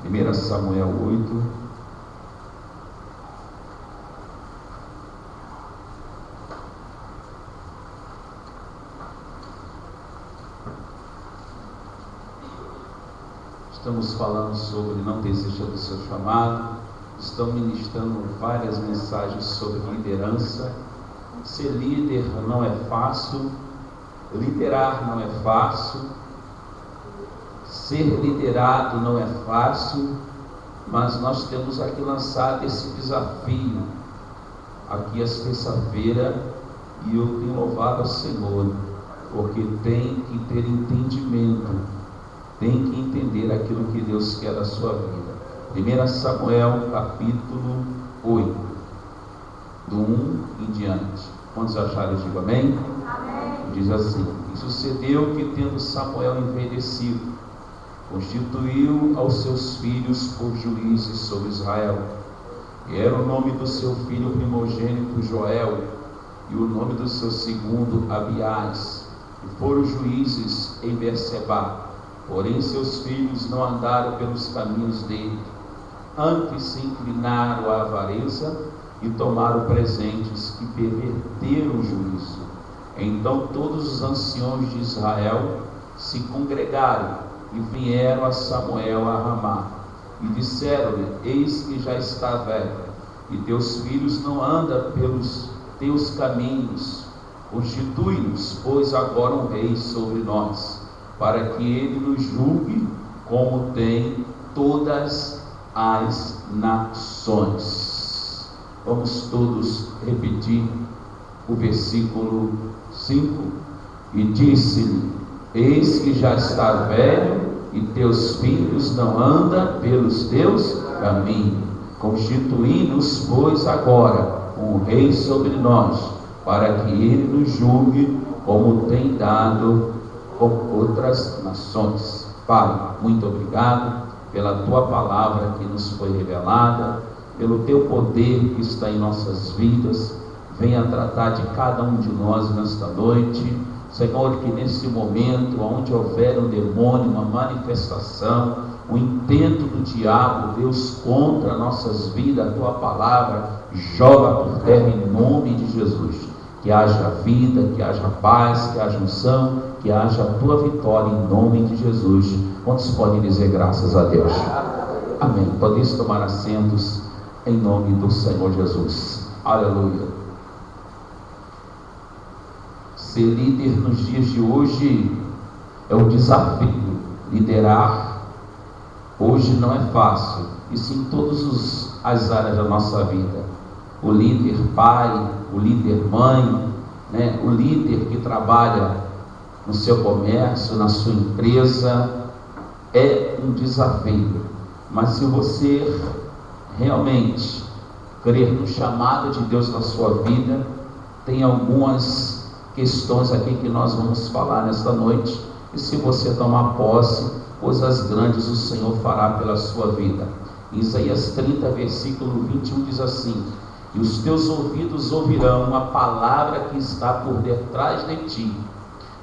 1 Samuel 8. Estamos falando sobre não desista do seu chamado. Estamos ministrando várias mensagens sobre liderança. Ser líder não é fácil, liderar não é fácil, ser liderado não é fácil, mas nós temos aqui lançado esse desafio aqui às terça-feira, e eu tenho louvado ao Senhor, porque tem que ter entendimento, tem que entender aquilo que Deus quer da sua vida. 1 Samuel capítulo 8, do 1 em diante. Quantos acharam, digo amém? Amém. Diz assim: e sucedeu que, tendo Samuel envelhecido, constituiu aos seus filhos por juízes sobre Israel. E era o nome do seu filho primogênito Joel, e o nome do seu segundo Abiás, e foram juízes em Berseba. Porém seus filhos não andaram pelos caminhos dele, antes se inclinaram à avareza e tomaram presentes e perverteram o juízo. Então todos os anciões de Israel se congregaram e vieram a Samuel a Ramá, e disseram-lhe: eis que já está velho, e teus filhos não andam pelos teus caminhos. Constitui-nos, pois, agora um rei sobre nós, para que ele nos julgue como tem todas as nações. Vamos todos repetir o versículo 5. E disse-lhe: eis que já está velho, e teus filhos não andam pelos teus caminhos. Constituí-nos, pois, agora um rei sobre nós, para que ele nos julgue como tem dado com outras nações. Pai, muito obrigado pela tua palavra que nos foi revelada, pelo teu poder que está em nossas vidas. Venha tratar de cada um de nós nesta noite, Senhor, que nesse momento, onde houver um demônio, uma manifestação, um intento do diabo, Deus, contra nossas vidas, a tua palavra joga por terra em nome de Jesus. Que haja vida, que haja paz, que haja unção, que haja a tua vitória em nome de Jesus. Quantos podem dizer graças a Deus? Amém. Podeis tomar assentos em nome do Senhor Jesus. Aleluia. Ser líder nos dias de hoje é um desafio. Liderar hoje não é fácil, isso em todas as áreas da nossa vida. O líder pai, o líder mãe, né? O líder que trabalha no seu comércio, na sua empresa, é um desafio. Mas se você realmente crer no chamado de Deus na sua vida, tem algumas questões aqui que nós vamos falar nesta noite, e se você tomar posse, coisas grandes o Senhor fará pela sua vida. Isaías 30, versículo 21 diz assim: e os teus ouvidos ouvirão a palavra que está por detrás de ti,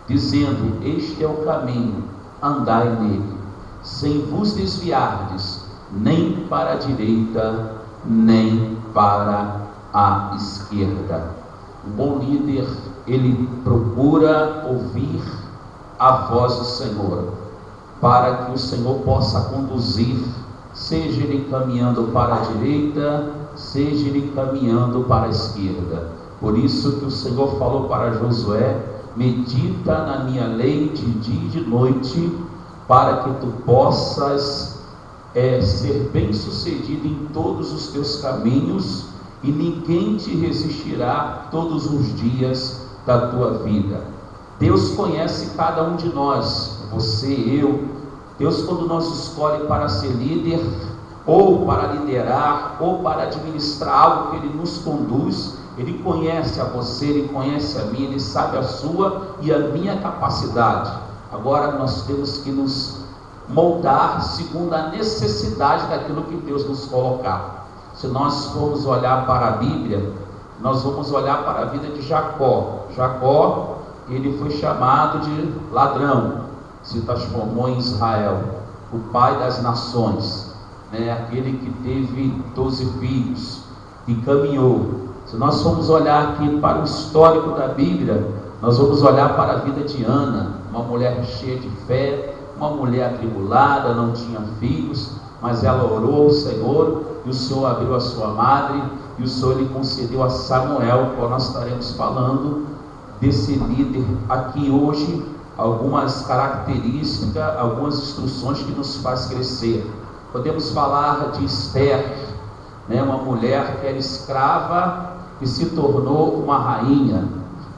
dizendo: este é o caminho, andai nele, sem vos desviardes, nem para a direita, nem para a esquerda. Um bom líder, ele procura ouvir a voz do Senhor, para que o Senhor possa conduzir, seja ele caminhando para a direita, seja ele caminhando para a esquerda. Por isso que o Senhor falou para Josué: medita na minha lei de dia e de noite, para que tu possas ser bem sucedido em todos os teus caminhos, e ninguém te resistirá todos os dias da tua vida. Deus conhece cada um de nós, você, eu. Deus, quando nos escolhe para ser líder, ou para liderar, ou para administrar algo que Ele nos conduz, Ele conhece a você, Ele conhece a mim, Ele sabe a sua e a minha capacidade. Agora nós temos que nos moldar segundo a necessidade daquilo que Deus nos colocar. Se nós formos olhar para a Bíblia, nós vamos olhar para a vida de Jacó. Jacó, ele foi chamado de ladrão, se transformou em Israel, o pai das nações. né, aquele que teve 12 filhos e caminhou. Se nós formos olhar aqui para o histórico da Bíblia, nós vamos olhar para a vida de Ana, uma mulher cheia de fé, uma mulher atribulada, não tinha filhos, mas ela orou ao Senhor, e o Senhor abriu a sua madre, e o Senhor lhe concedeu a Samuel, qual nós estaremos falando desse líder aqui hoje, algumas características, algumas instruções que nos faz crescer. Podemos falar de Esther, né, uma mulher que era escrava e se tornou uma rainha.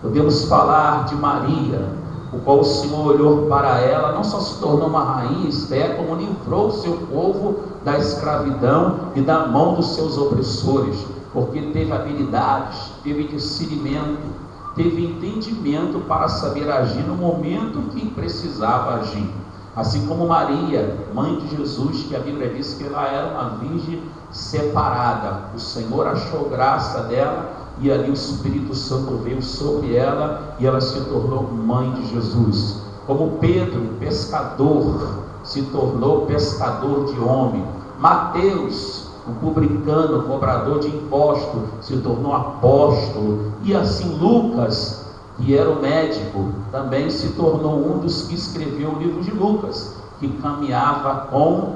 Podemos falar de Maria, o qual o Senhor olhou para ela, não só se tornou uma rainha, Esther, como livrou o seu povo da escravidão e da mão dos seus opressores, porque teve habilidades, teve discernimento, teve entendimento para saber agir no momento que precisava agir. Assim como Maria, mãe de Jesus, que a Bíblia diz que ela era uma virgem separada, o Senhor achou graça dela, e ali o Espírito Santo veio sobre ela, e ela se tornou mãe de Jesus. Como Pedro, pescador, se tornou pescador de homem. Mateus, o publicano, cobrador de impostos, se tornou apóstolo. E assim Lucas, que era o médico, também se tornou um dos que escreveu o livro de Lucas, que caminhava com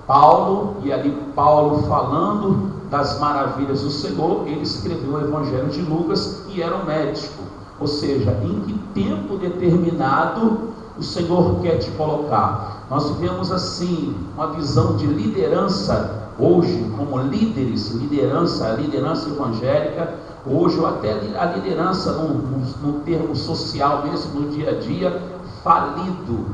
Paulo, e ali Paulo falando das maravilhas do Senhor, ele escreveu o Evangelho de Lucas e era um médico. Ou seja, em que tempo determinado o Senhor quer te colocar? Nós vivemos assim uma visão de liderança hoje, como líderes, a liderança evangélica, hoje, ou até a liderança num termo social mesmo, no dia a dia, falido,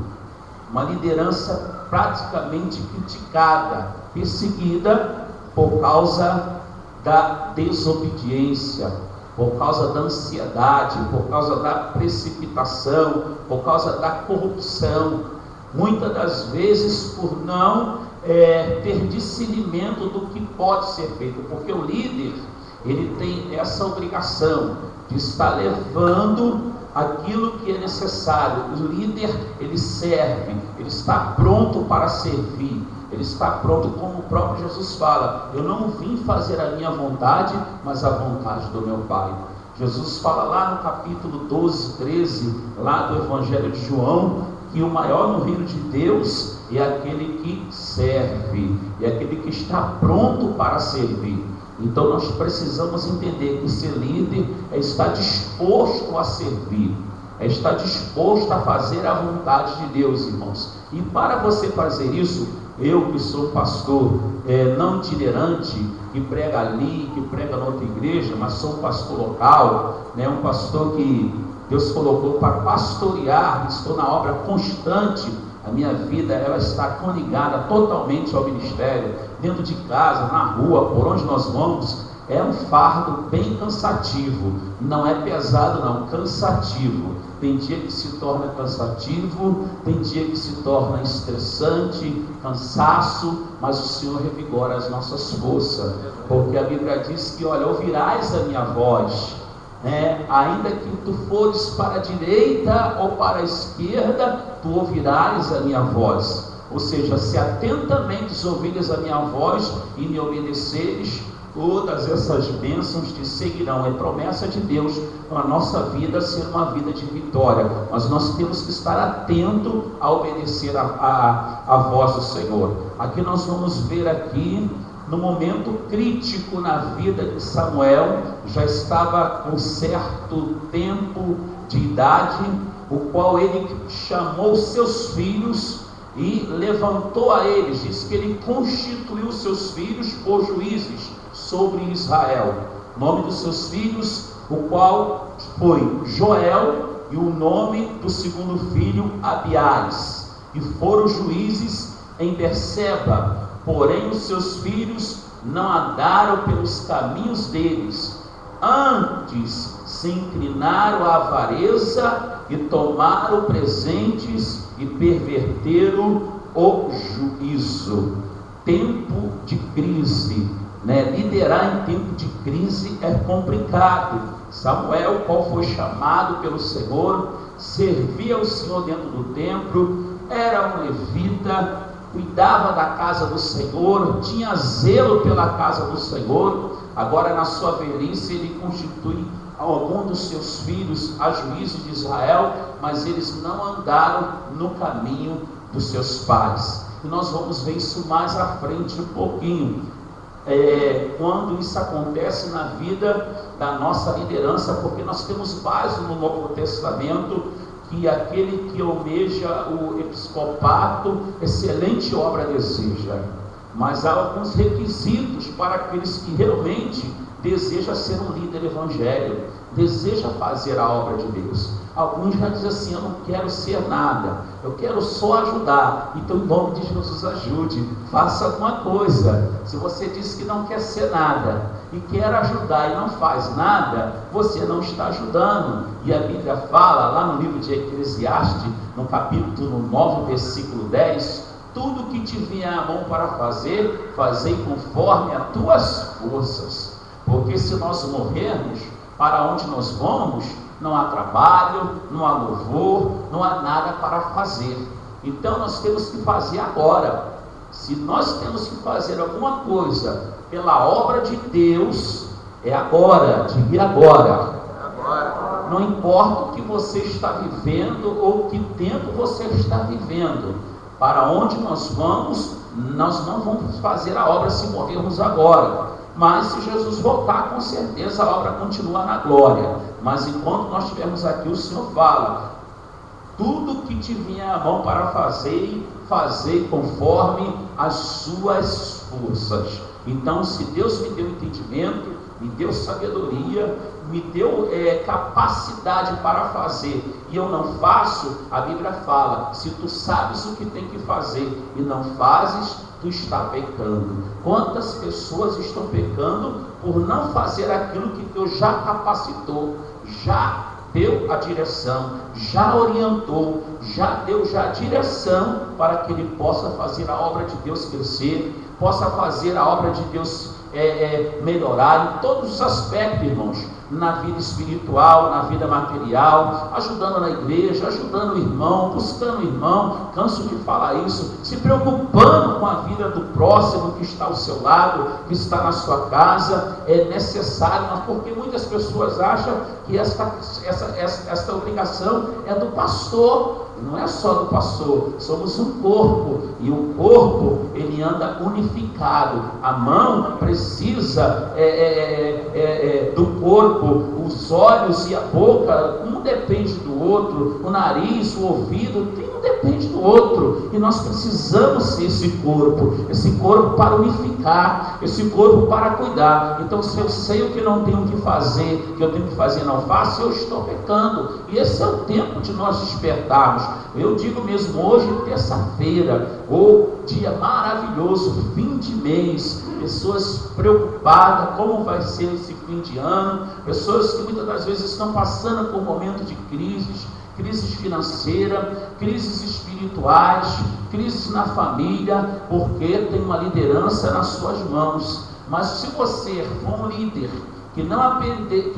uma liderança praticamente criticada, perseguida por causa da desobediência, por causa da ansiedade, por causa da precipitação, por causa da corrupção, muitas das vezes por não ter discernimento do que pode ser feito, porque o líder, ele tem essa obrigação de estar levando aquilo que é necessário. O líder, ele serve, ele está pronto para servir, ele está pronto, como o próprio Jesus fala: eu não vim fazer a minha vontade, mas a vontade do meu Pai. Jesus fala lá no capítulo 12, 13, lá do Evangelho de João, que o maior no reino de Deus é aquele que serve, é aquele que está pronto para servir. Então nós precisamos entender que ser líder é estar disposto a servir, é estar disposto a fazer a vontade de Deus, irmãos. E para você fazer isso, eu que sou pastor não itinerante, que prega ali, que prega na outra igreja, mas sou um pastor local, né, um pastor que Deus colocou para pastorear, estou na obra constante. A minha vida, ela está conligada totalmente ao ministério, dentro de casa, na rua, por onde nós vamos. É um fardo bem cansativo, não é pesado não, cansativo. Tem dia que se torna cansativo, tem dia que se torna estressante, cansaço, mas o Senhor revigora as nossas forças, porque a Bíblia diz que, olha, ouvirás a minha voz, ainda que tu fores para a direita ou para a esquerda, tu ouvirás a minha voz. Ou seja, se atentamente ouvires a minha voz e me obedeceres, todas essas bênçãos te seguirão. É promessa de Deus para a nossa vida ser uma vida de vitória, mas nós temos que estar atento a obedecer a voz do Senhor. Aqui nós vamos ver aqui, no momento crítico na vida de Samuel, já estava com certo tempo de idade, o qual ele chamou seus filhos e levantou a eles. Diz que ele constituiu seus filhos por juízes sobre Israel. O nome dos seus filhos, o qual foi Joel, e o nome do segundo filho, Abiás, e foram juízes em Berseba. Porém os seus filhos não andaram pelos caminhos deles, antes se inclinaram à avareza e tomaram presentes e perverteram o juízo. Tempo de crise, liderar em tempo de crise é complicado. Samuel, qual foi chamado pelo Senhor, servia ao Senhor dentro do templo, era um levita, cuidava da casa do Senhor, tinha zelo pela casa do Senhor. Agora, na sua velhice, ele constitui algum dos seus filhos a juízes de Israel, mas eles não andaram no caminho dos seus pais. E nós vamos ver isso mais à frente um pouquinho, quando isso acontece na vida da nossa liderança, porque nós temos base no Novo Testamento, que aquele que almeja o episcopato, excelente obra deseja, mas há alguns requisitos para aqueles que realmente desejam ser um líder evangélico, deseja fazer a obra de Deus. Alguns já dizem assim: eu não quero ser nada, eu quero só ajudar. Então, em nome de Jesus, ajude, faça alguma coisa. Se você diz que não quer ser nada e quer ajudar e não faz nada, você não está ajudando. E a Bíblia fala lá no livro de Eclesiastes, no capítulo 9, versículo 10: tudo que te vier à mão para fazer, fazei conforme as tuas forças. Porque se nós morrermos, para onde nós vamos, não há trabalho, não há louvor, não há nada para fazer. Então nós temos que fazer agora. Se nós temos que fazer alguma coisa pela obra de Deus, é agora, diga agora. Não importa o que você está vivendo ou que tempo você está vivendo, para onde nós vamos, nós não vamos fazer a obra se morrermos agora. Mas se Jesus voltar, com certeza a obra continua na glória. Mas enquanto nós estivermos aqui, o Senhor fala: tudo que te vier à mão para fazer, fazei conforme as suas forças. Então, se Deus me deu entendimento, me deu sabedoria, me deu capacidade para fazer, e eu não faço, a Bíblia fala: se tu sabes o que tem que fazer e não fazes, tu está pecando. Quantas pessoas estão pecando por não fazer aquilo que Deus já capacitou, já deu a direção, já orientou, já deu a direção para que ele possa fazer a obra de Deus crescer, possa fazer a obra de Deus melhorar em todos os aspectos, irmãos, na vida espiritual, na vida material, ajudando na igreja, ajudando o irmão, buscando o irmão, canso de falar isso, se preocupando com a vida do próximo que está ao seu lado, que está na sua casa. É necessário, mas porque muitas pessoas acham que esta obrigação é do pastor. Não é só do pastor, somos um corpo, e o corpo, ele anda unificado. A mão precisa do corpo, os olhos e a boca, um depende do outro, o nariz, o ouvido, um depende do outro, e nós precisamos ser esse corpo para unificar, esse corpo para cuidar. Então, se eu sei o que não tenho que fazer, que eu tenho que fazer e não faço, eu estou pecando, e esse é o tempo de nós despertarmos. Eu digo mesmo, hoje, terça-feira, ou dia maravilhoso, fim de mês, pessoas preocupadas, como vai ser esse fim de ano, pessoas que muitas das vezes estão passando por momentos de crises financeiras, crises espirituais, crises na família, porque tem uma liderança nas suas mãos. Mas se você for um líder que não aprender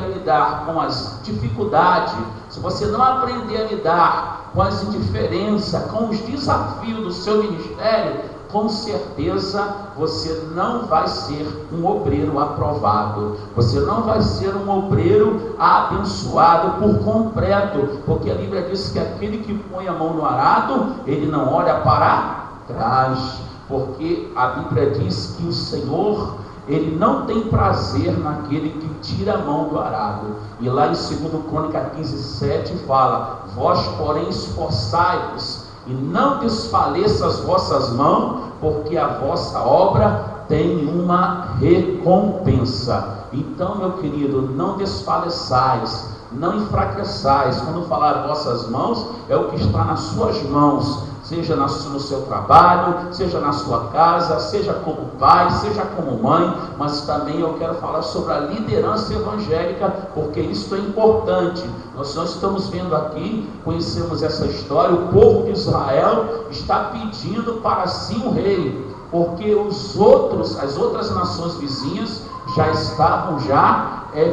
a lidar com as dificuldades, se você não aprender a lidar com as indiferenças, com os desafios do seu ministério, com certeza você não vai ser um obreiro aprovado, você não vai ser um obreiro abençoado por completo, porque a Bíblia diz que aquele que põe a mão no arado, ele não olha para trás, porque a Bíblia diz que o Senhor, ele não tem prazer naquele que tira a mão do arado. E lá em 2 Crônica 15:7 fala: vós porém esforçai-vos e não desfaleça as vossas mãos, porque a vossa obra tem uma recompensa. Então, meu querido, não desfaleçais, não enfraqueçais. Quando falar vossas mãos, é o que está nas suas mãos, seja no seu trabalho, seja na sua casa, seja como pai, seja como mãe. Mas também eu quero falar sobre a liderança evangélica, porque isso é importante. Nós estamos vendo aqui, conhecemos essa história, o povo de Israel está pedindo para si um rei, porque as outras nações vizinhas já estavam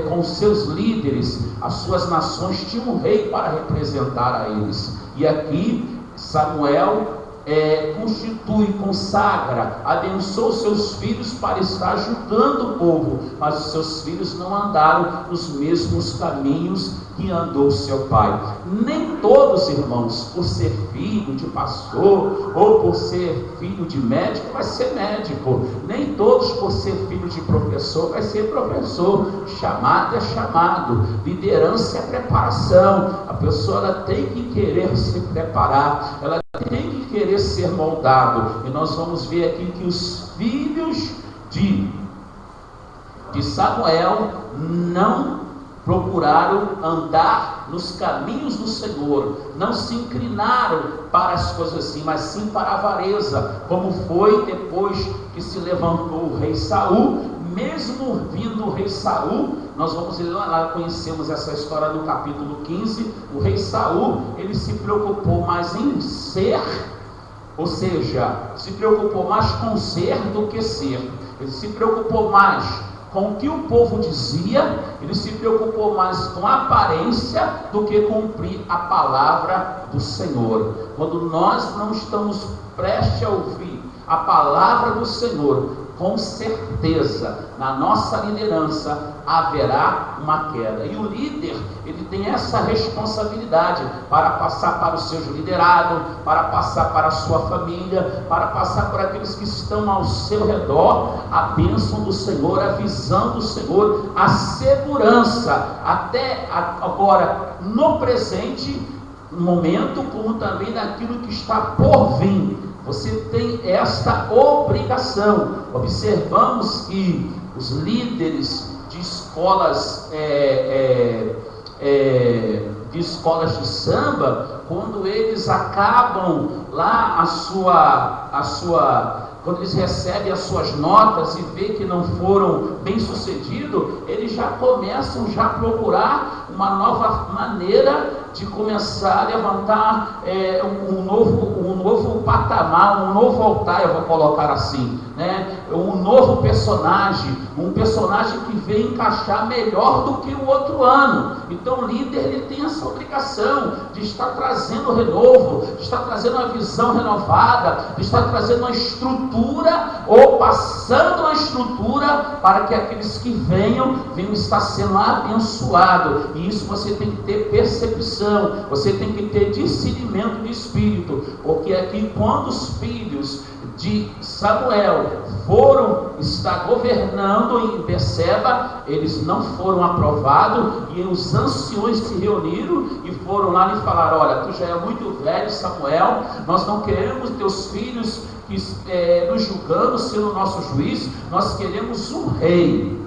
com seus líderes, as suas nações tinham um rei para representar a eles. E aqui Samuel constitui, consagra, abençoa os seus filhos para estar ajudando o povo, mas os seus filhos não andaram nos mesmos caminhos que andou seu pai. Nem todos, irmãos, por ser filho de pastor ou por ser filho de médico, vai ser médico. Nem todos, por ser filho de professor, vai ser professor. Chamado é chamado, liderança é preparação. A pessoa ela tem que querer se preparar, ela tem que querer ser moldado. E nós vamos ver aqui que os filhos de Samuel não procuraram andar nos caminhos do Senhor, não se inclinaram para as coisas assim, mas sim para a avareza, como foi depois que se levantou o rei Saul. Mesmo vindo o rei Saul, nós vamos lá, conhecemos essa história no capítulo 15, o rei Saul, ele se preocupou mais em ser, ou seja, se preocupou mais com ser do que ser. Ele se preocupou mais com o que o povo dizia, ele se preocupou mais com a aparência do que cumprir a palavra do Senhor. Quando nós não estamos prestes a ouvir a palavra do Senhor, com certeza, na nossa liderança haverá uma queda. E o líder, ele tem essa responsabilidade para passar para o seu liderado, para passar para a sua família, para passar por aqueles que estão ao seu redor, a bênção do Senhor, a visão do Senhor, a segurança, até agora, no presente momento, como também naquilo que está por vir. Você tem esta obrigação. Observamos que os líderes de escolas de samba, quando eles acabam lá quando eles recebem as suas notas e vê que não foram bem sucedidos, eles já começam a procurar uma nova maneira de começar a levantar um novo patamar, um novo altar, eu vou colocar assim, né? Um novo personagem, um personagem que vem encaixar melhor do que o outro ano. Então o líder, ele tem essa obrigação de estar trazendo renovo, de estar trazendo uma visão renovada, de estar trazendo uma estrutura, ou passando uma estrutura para que aqueles que venham estar sendo abençoados. E isso você tem que ter percepção, você tem que ter discernimento de espírito, porque aqui quando os filhos de Samuel foram estar governando em Berseba, eles não foram aprovados, e os anciões se reuniram e foram lá e falaram: olha, tu já é muito velho, Samuel, nós não queremos teus filhos nos julgando, sendo nosso juiz, nós queremos um rei,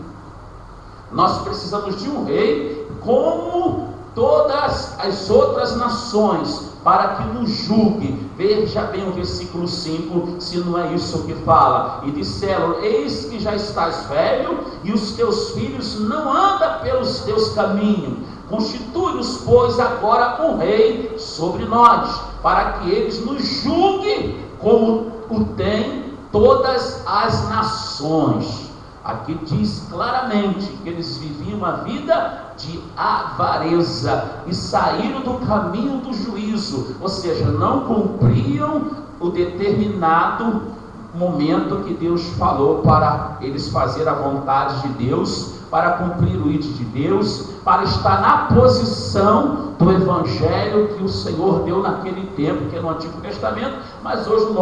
nós precisamos de um rei como todas as outras nações, para que nos julgue. Veja bem o versículo 5, se não é isso que fala. E disseram: eis que já estás velho, e os teus filhos não andam pelos teus caminhos. Constitui-nos, pois, agora um rei sobre nós, para que eles nos julguem como o têm todas as nações. Aqui diz claramente que eles viviam uma vida de avareza e saíram do caminho do juízo, ou seja, não cumpriam o determinado momento que Deus falou para eles fazer a vontade de Deus, para cumprir o ID de Deus, para estar na posição do Evangelho que o Senhor deu naquele tempo, que é no Antigo Testamento, mas hoje no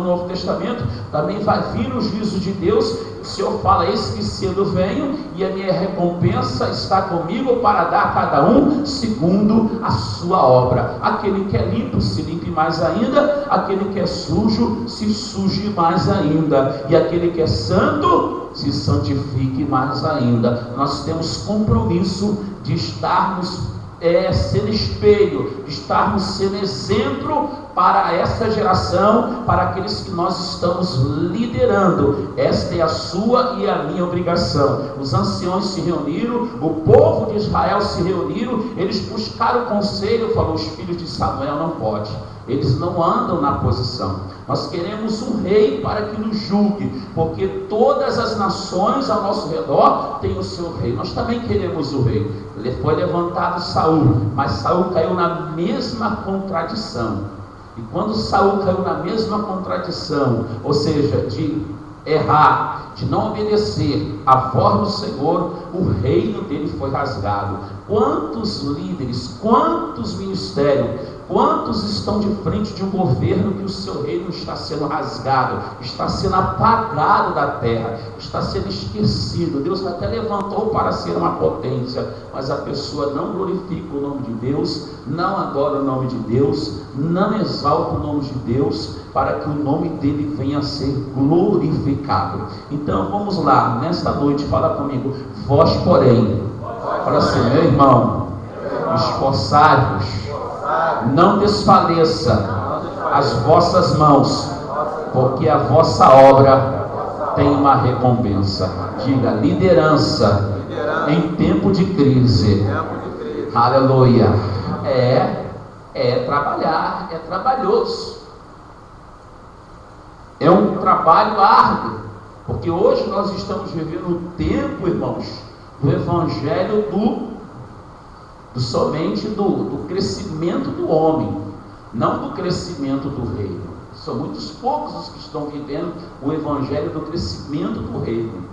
Novo Testamento também vai vir o juízo de Deus. O Senhor fala: eis que cedo venho, e a minha recompensa está comigo para dar a cada um segundo a sua obra. Aquele que é limpo, se limpe mais ainda; aquele que é sujo, se suje mais ainda; e aquele que é santo, se santifique mais ainda. Nós temos compromisso de estarmos sendo espelho, de estarmos sendo exemplo para essa geração, para aqueles que nós estamos liderando. Esta é a sua e a minha obrigação. Os anciões se reuniram, o povo de Israel se reuniram, eles buscaram conselho. Falou: os filhos de Samuel não podem, eles não andam na posição. Nós queremos um rei para que nos julgue, porque todas as nações ao nosso redor têm o seu rei. Nós também queremos o rei. Foi levantado Saul, mas Saul caiu na mesma contradição. E quando Saul caiu na mesma contradição, ou seja, de errar, de não obedecer à voz do Senhor, o reino dele foi rasgado. Quantos líderes, quantos ministérios, quantos estão de frente de um governo que o seu reino está sendo rasgado, está sendo apagado da terra, está sendo esquecido? Deus até levantou para ser uma potência, mas a pessoa não glorifica o nome de Deus, não adora o nome de Deus, não exalta o nome de Deus, para que o nome dele venha a ser glorificado. Então vamos lá, nesta noite, fala comigo: vós porém, para ser meu irmão, esforçai-vos, não desfaleça as vossas mãos, porque a vossa obra tem uma recompensa. Diga: liderança em tempo de crise. Aleluia. É trabalhar, é trabalhoso, é um trabalho árduo, porque hoje nós estamos vivendo um tempo, irmãos, do evangelho somente do crescimento do homem, não do crescimento do reino. São muitos poucos os que estão vivendo o evangelho do crescimento do reino,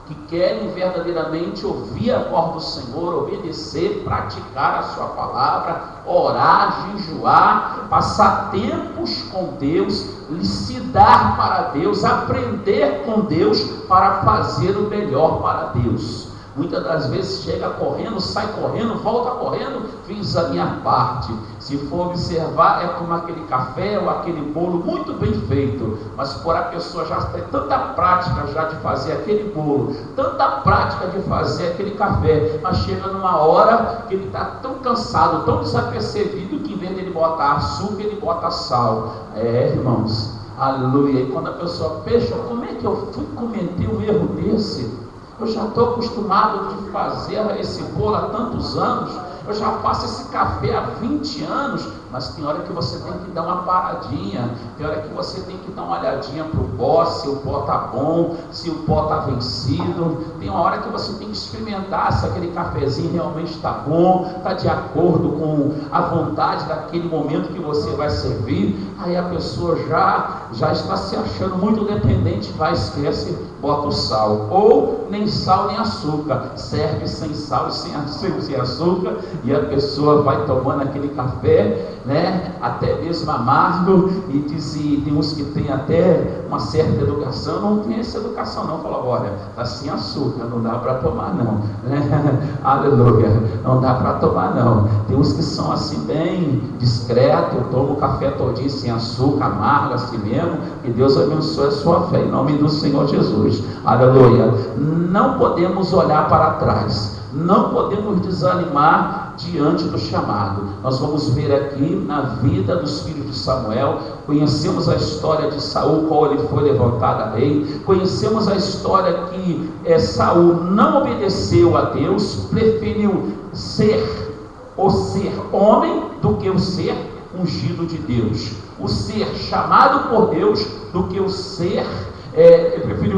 que querem verdadeiramente ouvir a voz do Senhor, obedecer, praticar a sua palavra, orar, jejuar, passar tempos com Deus, se dar para Deus, aprender com Deus para fazer o melhor para Deus. Muitas das vezes chega correndo, sai correndo, volta correndo, fiz a minha parte. Se for observar, é como aquele café ou aquele bolo muito bem feito, mas por a pessoa já tem tanta prática já de fazer aquele bolo, tanta prática de fazer aquele café, mas chega numa hora que ele está tão cansado, tão desapercebido, que em vez de ele botar açúcar, ele bota sal. Irmãos, aleluia. E quando a pessoa pensa, como é que eu fui cometer um erro desse? Eu já estou acostumado de fazer esse bolo há tantos anos, eu já faço esse café há 20 anos, mas tem hora que você tem que dar uma paradinha, tem hora que você tem que dar uma olhadinha para o pó, se o pó está bom, se o pó está vencido, tem uma hora que você tem que experimentar se aquele cafezinho realmente está bom, está de acordo com a vontade daquele momento que você vai servir. Aí a pessoa já está se achando muito dependente, vai, esquece, bota o sal, ou nem sal nem açúcar, serve sem sal e sem açúcar, e a pessoa vai tomando aquele café, né, até mesmo amargo, e tem uns que tem até uma certa educação, não tem essa educação não, fala: olha, está sem açúcar, não dá para tomar não, né? Aleluia, não dá para tomar não. Tem uns que são assim bem discretos, tomam o café todinho sem açúcar, amargo assim mesmo. Que Deus abençoe a sua fé em nome do Senhor Jesus. Aleluia. Não podemos olhar para trás, não podemos desanimar diante do chamado. Nós vamos ver aqui na vida dos filhos de Samuel, conhecemos a história de Saul, qual ele foi levantado a rei, conhecemos a história que Saul não obedeceu a Deus, preferiu ser homem do que o ser ungido de Deus, o ser chamado por Deus do que o ser preferiu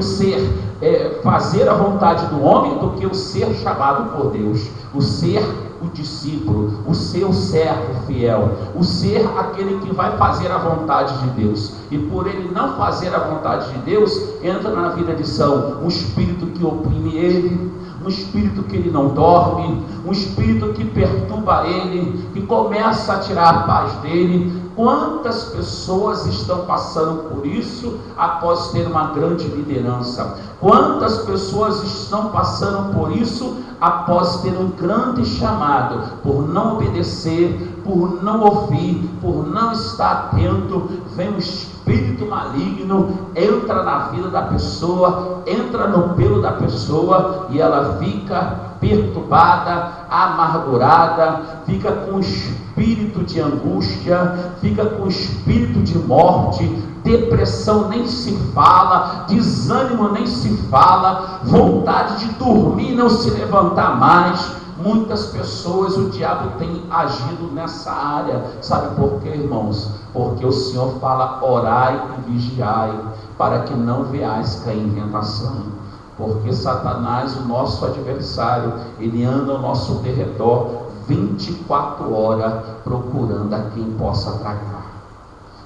fazer a vontade do homem do que o ser chamado por Deus, o ser o discípulo, o ser o servo fiel, o ser aquele que vai fazer a vontade de Deus. E por ele não fazer a vontade de Deus, entra na vida de Saul um espírito que oprime ele, um espírito que ele não dorme, um espírito que perturba ele, que começa a tirar a paz dele. Quantas pessoas estão passando por isso após ter uma grande liderança? Quantas pessoas estão passando por isso após ter um grande chamado, por não obedecer, por não ouvir, por não estar atento? Vem um espírito maligno, entra na vida da pessoa, entra no pelo da pessoa, e ela fica perturbada, amargurada, fica com espírito de angústia, fica com espírito de morte, depressão nem se fala, desânimo nem se fala, vontade de dormir e não se levantar mais. Muitas pessoas o diabo tem agido nessa área. Sabe por quê, irmãos? Porque o Senhor fala: orai e vigiai, para que não veais cair em tentação. Porque Satanás, o nosso adversário, ele anda ao nosso derredor 24 horas procurando a quem possa tragar.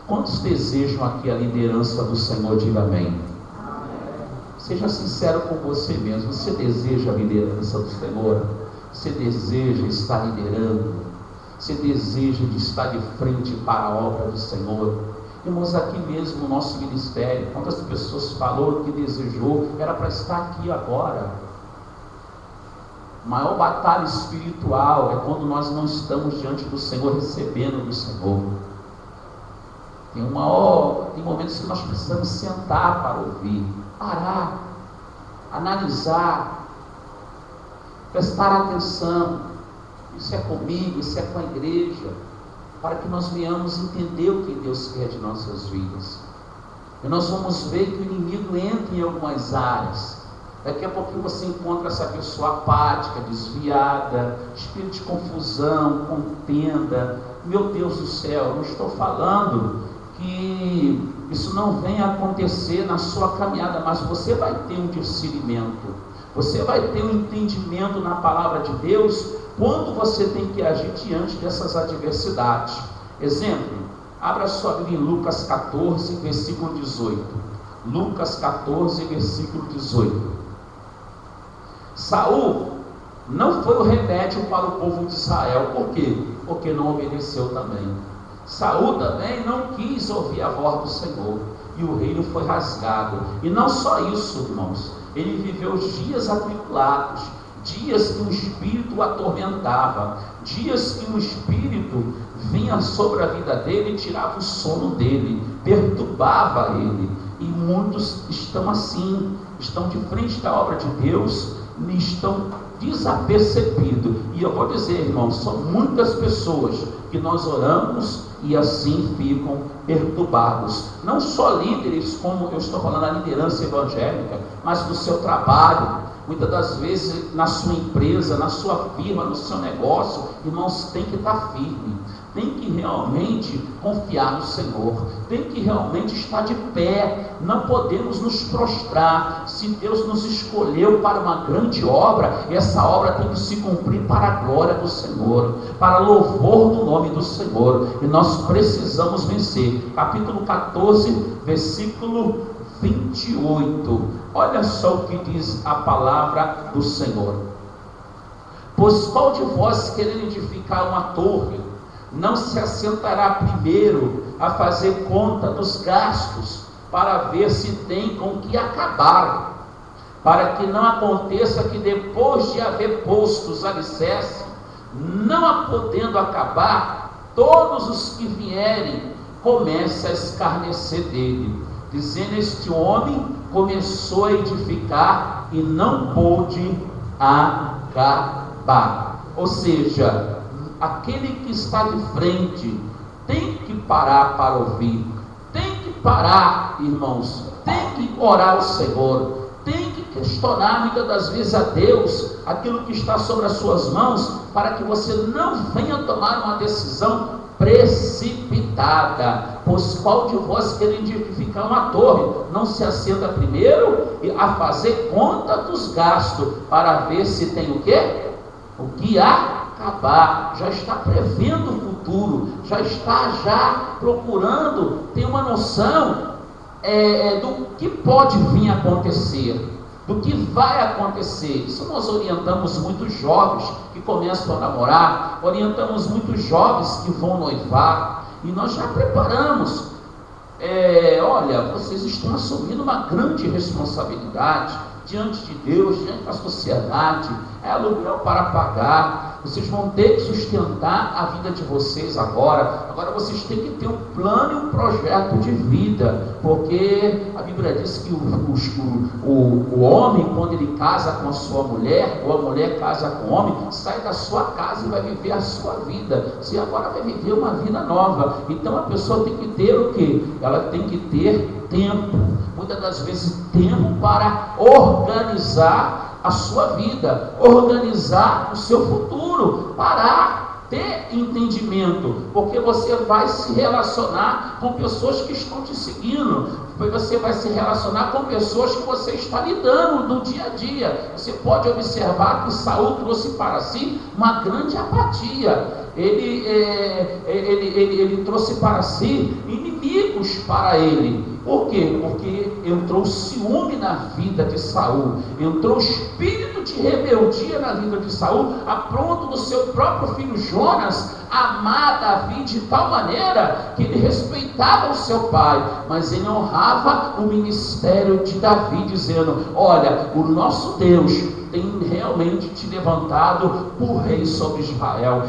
Quantos desejam aqui a liderança do Senhor? Diga amém. Seja sincero com você mesmo. Você deseja a liderança do Senhor? Você deseja estar liderando? Você deseja de estar de frente para a obra do Senhor? Irmãos, aqui mesmo no nosso ministério, quantas pessoas falou que desejou, era para estar aqui agora. A maior batalha espiritual é quando nós não estamos diante do Senhor, recebendo do Senhor. Tem momentos que nós precisamos sentar para ouvir, parar, analisar, prestar atenção. Isso é comigo, isso é com a igreja, para que nós venhamos entender o que Deus quer de nossas vidas. E nós vamos ver que o inimigo entra em algumas áreas. Daqui a pouquinho você encontra essa pessoa apática, desviada, espírito de confusão, contenda. Meu Deus do céu, não estou falando que isso não venha acontecer na sua caminhada, mas você vai ter um discernimento, você vai ter um entendimento na palavra de Deus, quando você tem que agir diante dessas adversidades. Exemplo, abra sua Bíblia em Lucas 14, versículo 18. Lucas 14, versículo 18. Saul não foi o remédio para o povo de Israel. Por quê? Porque não obedeceu também. Saul também não quis ouvir a voz do Senhor, e o reino foi rasgado. E não só isso, irmãos, ele viveu dias atribulados, dias que o espírito o atormentava, dias que o espírito vinha sobre a vida dele e tirava o sono dele, perturbava ele. E muitos estão assim, estão de frente da obra de Deus e estão desapercebidos. E eu vou dizer, irmãos, são muitas pessoas que nós oramos e assim ficam perturbados. Não só líderes, como eu estou falando, a liderança evangélica, mas no seu trabalho, muitas das vezes na sua empresa, na sua firma, no seu negócio. Irmãos, tem que estar firme, tem que realmente confiar no Senhor, tem que realmente estar de pé. Não podemos nos prostrar. Se Deus nos escolheu para uma grande obra, essa obra tem que se cumprir para a glória do Senhor, para louvor do nome do Senhor, e nós precisamos vencer. Capítulo 14, versículo 28, olha só o que diz a palavra do Senhor: pois qual de vós, querendo edificar uma torre, não se assentará primeiro a fazer conta dos gastos, para ver se tem com que acabar, para que não aconteça que depois de haver posto os alicerces, não podendo acabar, todos os que vierem comecem a escarnecer dele, dizendo: este homem começou a edificar e não pôde acabar. Ou seja, aquele que está de frente tem que parar para ouvir, tem que parar, irmãos, tem que orar ao Senhor, tem que questionar muitas das vezes a Deus aquilo que está sobre as suas mãos, para que você não venha tomar uma decisão precipitada. Pois qual de vós, querendo edificar uma torre, não se assenta primeiro a fazer conta dos gastos, para ver se tem o quê? O que acabar. Já está prevendo o futuro, já está procurando ter uma noção do que pode vir a acontecer, do que vai acontecer. Isso nós orientamos muitos jovens que começam a namorar, orientamos muitos jovens que vão noivar, e nós já preparamos. Olha, vocês estão assumindo uma grande responsabilidade diante de Deus, diante da sociedade, é aluguel para pagar, vocês vão ter que sustentar a vida de vocês agora vocês têm que ter um plano e um projeto de vida, porque a Bíblia diz que o homem, quando ele casa com a sua mulher, ou a mulher casa com o homem, sai da sua casa e vai viver a sua vida. Você agora vai viver uma vida nova. Então a pessoa tem que ter o quê? Ela tem que ter tempo, muitas das vezes tempo para organizar a sua vida, organizar o seu futuro, parar, ter entendimento, porque você vai se relacionar com pessoas que estão te seguindo, você vai se relacionar com pessoas que você está lidando no dia a dia. Você pode observar que Saul trouxe para si uma grande apatia, ele trouxe para si inimigos para ele. Por quê? Porque entrou ciúme na vida de Saul, entrou espírito de rebeldia na vida de Saul, a ponto do seu próprio filho Jonas amar Davi de tal maneira que ele respeitava o seu pai, mas ele honrava o ministério de Davi, dizendo: olha, o nosso Deus tem realmente te levantado por rei sobre Israel.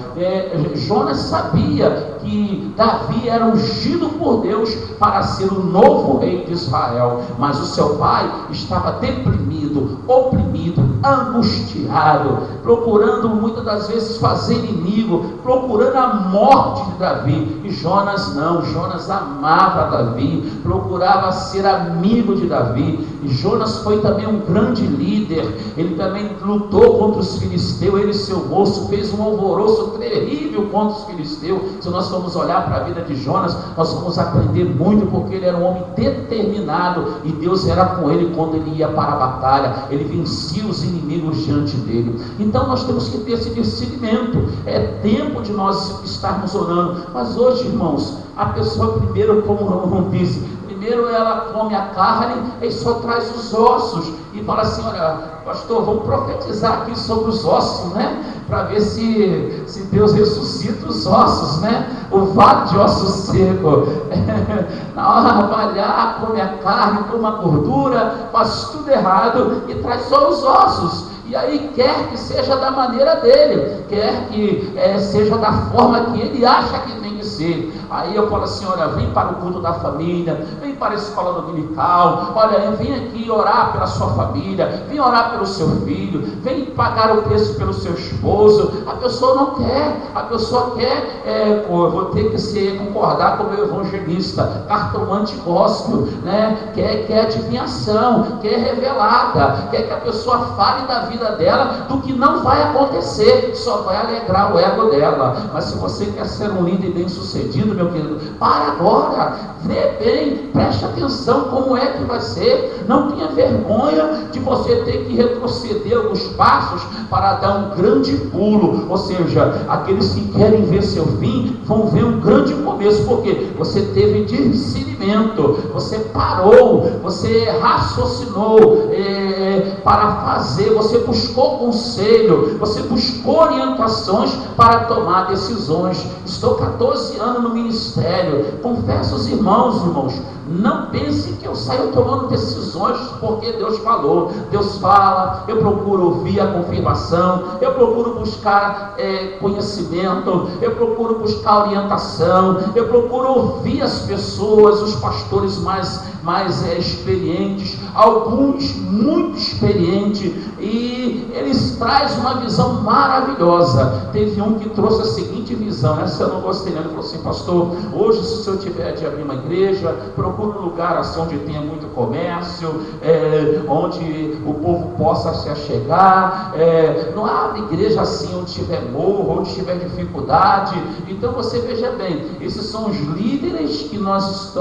Jonas sabia que Davi era ungido por Deus para ser o novo rei de Israel, mas o seu pai estava deprimido, oprimido, angustiado, procurando muitas das vezes fazer inimigo, procurando a morte de Davi. E Jonas não, Jonas amava Davi, procurava ser amigo de Davi. E Jonas foi também um grande líder, ele também lutou contra os filisteus, ele e seu moço fez um alvoroço terrível contra os filisteus. Se nós formos olhar para a vida de Jonas, nós vamos aprender muito, porque ele era um homem determinado, e Deus era com ele quando ele ia para a batalha, ele vencia os inimigos diante dele. Então nós temos que ter esse discernimento, é tempo de nós estarmos orando. Mas hoje, irmãos, a pessoa primeiro, como não disse, primeiro ela come a carne e só traz os ossos, e fala assim: olha, pastor, vamos profetizar aqui sobre os ossos, né? Para ver se Deus ressuscita os ossos, né? O vale de ossos seco. Na hora vai lá, come a carne, toma a gordura, faz tudo errado e traz só os ossos. E aí quer que seja da maneira dele, quer que seja da forma que ele acha que tem que ser. Aí eu falo assim: olha, vem para o culto da família, vem para a escola dominical, olha, vem aqui orar pela sua família, vem orar pelo seu filho, vem pagar o preço pelo seu esposo. A pessoa não quer, a pessoa quer, eu vou ter que concordar com o meu evangelista, cartomante gospel, né? Quer adivinhação, quer revelada, quer que a pessoa fale da vida dela, do que não vai acontecer, só vai alegrar o ego dela. Mas se você quer ser um líder bem sucedido, meu querido, para agora, vê bem, preste atenção como é que vai ser. Não tenha vergonha de você ter que retroceder alguns passos para dar um grande pulo. Ou seja, aqueles que querem ver seu fim vão ver um grande começo, porque você teve discernimento, você parou, você raciocinou para fazer, você buscou conselho, você buscou orientações para tomar decisões. Estou 14 anos no ministério, confesso aos irmãos, não pense que eu saio tomando decisões porque Deus falou. Deus fala, eu procuro ouvir a confirmação, eu procuro buscar conhecimento, eu procuro buscar orientação, eu procuro ouvir as pessoas, os pastores mais experientes, alguns muito experientes, e eles trazem uma visão maravilhosa. Teve um que trouxe a seguinte visão, essa eu não gostei, ele falou assim: pastor, hoje se o senhor tiver de abrir uma igreja, procure um lugar assim onde tenha muito comércio, onde o povo possa se achegar, não abre igreja assim onde tiver morro, onde tiver dificuldade. Então você veja bem, esses são os líderes que nós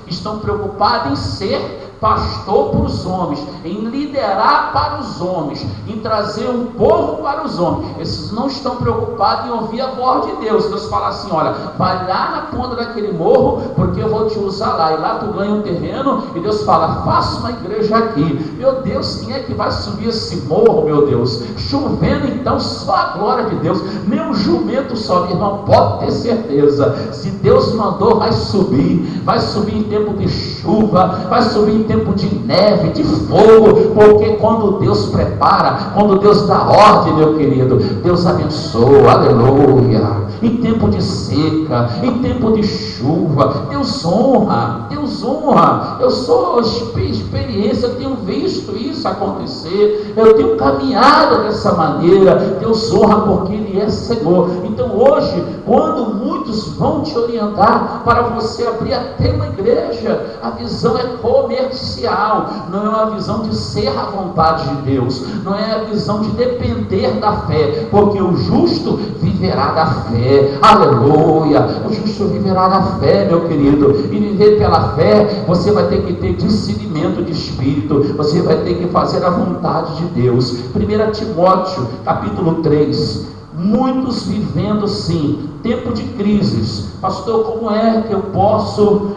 estão preocupados em ser pastor para os homens, em liderar para os homens, em trazer um povo para os homens. Esses não estão preocupados em ouvir a voz de Deus. Deus fala assim: olha, vai lá na ponta daquele morro, porque eu vou te usar lá, e lá tu ganha um terreno. E Deus fala: faça uma igreja aqui. Meu Deus, quem é que vai subir esse morro, meu Deus? Chovendo então, só a glória de Deus. Meu jumento sobe, irmão, pode ter certeza, se Deus mandou, vai subir em tempo de chuva, vai subir em tempo de neve, de fogo, porque quando Deus prepara, quando Deus dá ordem, meu querido, Deus abençoa, aleluia. Em tempo de seca, em tempo de chuva, Deus honra, Deus honra. Eu sou experiência, eu tenho visto isso acontecer, eu tenho caminhado dessa maneira. Deus honra porque Ele é Senhor. Então hoje, quando muitos vão te orientar para você abrir até uma igreja, a visão é comercial, não é uma visão de ser a vontade de Deus, não é a visão de depender da fé, porque o justo viverá da fé, aleluia. O justo viverá da fé, meu querido, e viver pela fé, você vai ter que ter discernimento de espírito, você vai ter que fazer a vontade de Deus. 1 Timóteo capítulo 3, muitos vivendo sim tempo de crises, pastor, como é que eu posso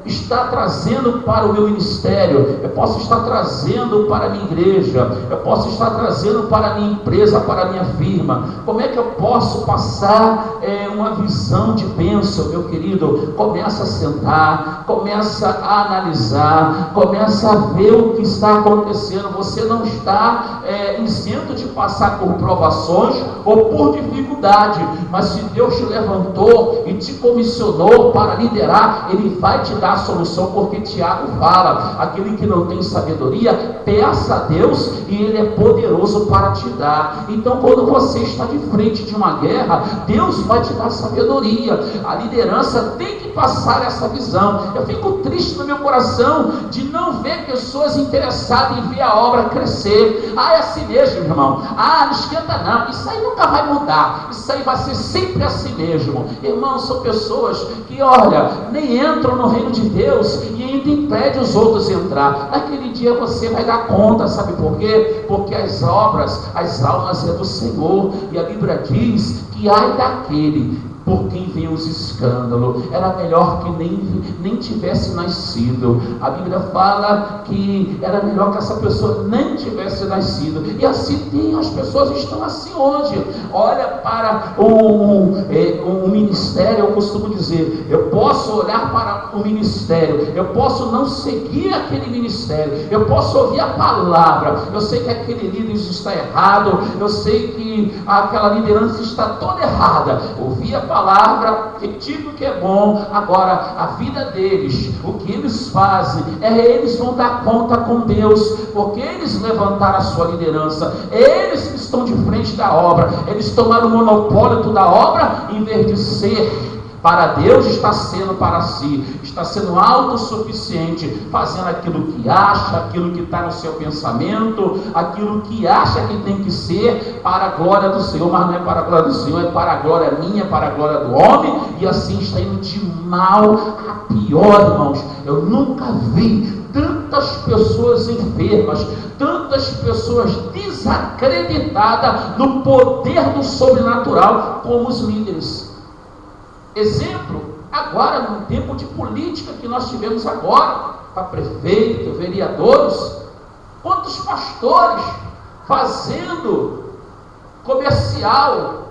está trazendo para o meu ministério, eu posso estar trazendo para a minha igreja, eu posso estar trazendo para a minha empresa, para a minha firma? Como é que eu posso passar uma visão de bênção? Meu querido, começa a sentar, começa a analisar, começa a ver o que está acontecendo. Você não está isento de passar por provações ou por dificuldade, mas se Deus te levantou e te comissionou para liderar, Ele vai te dar a solução, porque Tiago fala: aquele que não tem sabedoria, peça a Deus e Ele é poderoso para te dar. Então, quando você está de frente de uma guerra, Deus vai te dar sabedoria. A liderança tem que passar essa visão. Eu fico triste no meu coração de não ver pessoas interessadas em ver a obra crescer. É assim mesmo, irmão. Não esquenta não, isso aí nunca vai mudar, isso aí vai ser sempre assim mesmo. Irmão, são pessoas que, olha, nem entram no reino de Deus e ainda impede os outros entrar. Naquele dia você vai dar conta, sabe por quê? Porque as obras, as almas é do Senhor, e a Bíblia diz que ai daquele por quem vem os escândalos, era melhor que nem tivesse nascido. A Bíblia fala que era melhor que essa pessoa nem tivesse nascido, e assim as pessoas estão assim hoje. Olha para o ministério. Eu costumo dizer, eu posso olhar para o ministério, eu posso não seguir aquele ministério, eu posso ouvir a palavra, eu sei que aquele líder está errado, eu sei que aquela liderança está toda errada, ouvir a palavra, tipo que é bom. Agora, a vida deles, o que eles fazem, eles vão dar conta com Deus, porque eles levantaram a sua liderança, eles que estão de frente da obra, eles tomaram o monopólio da obra, em vez de ser para Deus, está sendo para si, está sendo autossuficiente, fazendo aquilo que acha, aquilo que está no seu pensamento, aquilo que acha que tem que ser para a glória do Senhor, mas não é para a glória do Senhor, é para a glória minha, para a glória do homem, e assim está indo de mal a pior, irmãos. Eu nunca vi tantas pessoas enfermas, tantas pessoas desacreditadas no poder do sobrenatural como os líderes. Exemplo, agora no tempo de política que nós tivemos agora, para prefeito, vereadores, quantos pastores fazendo comercial,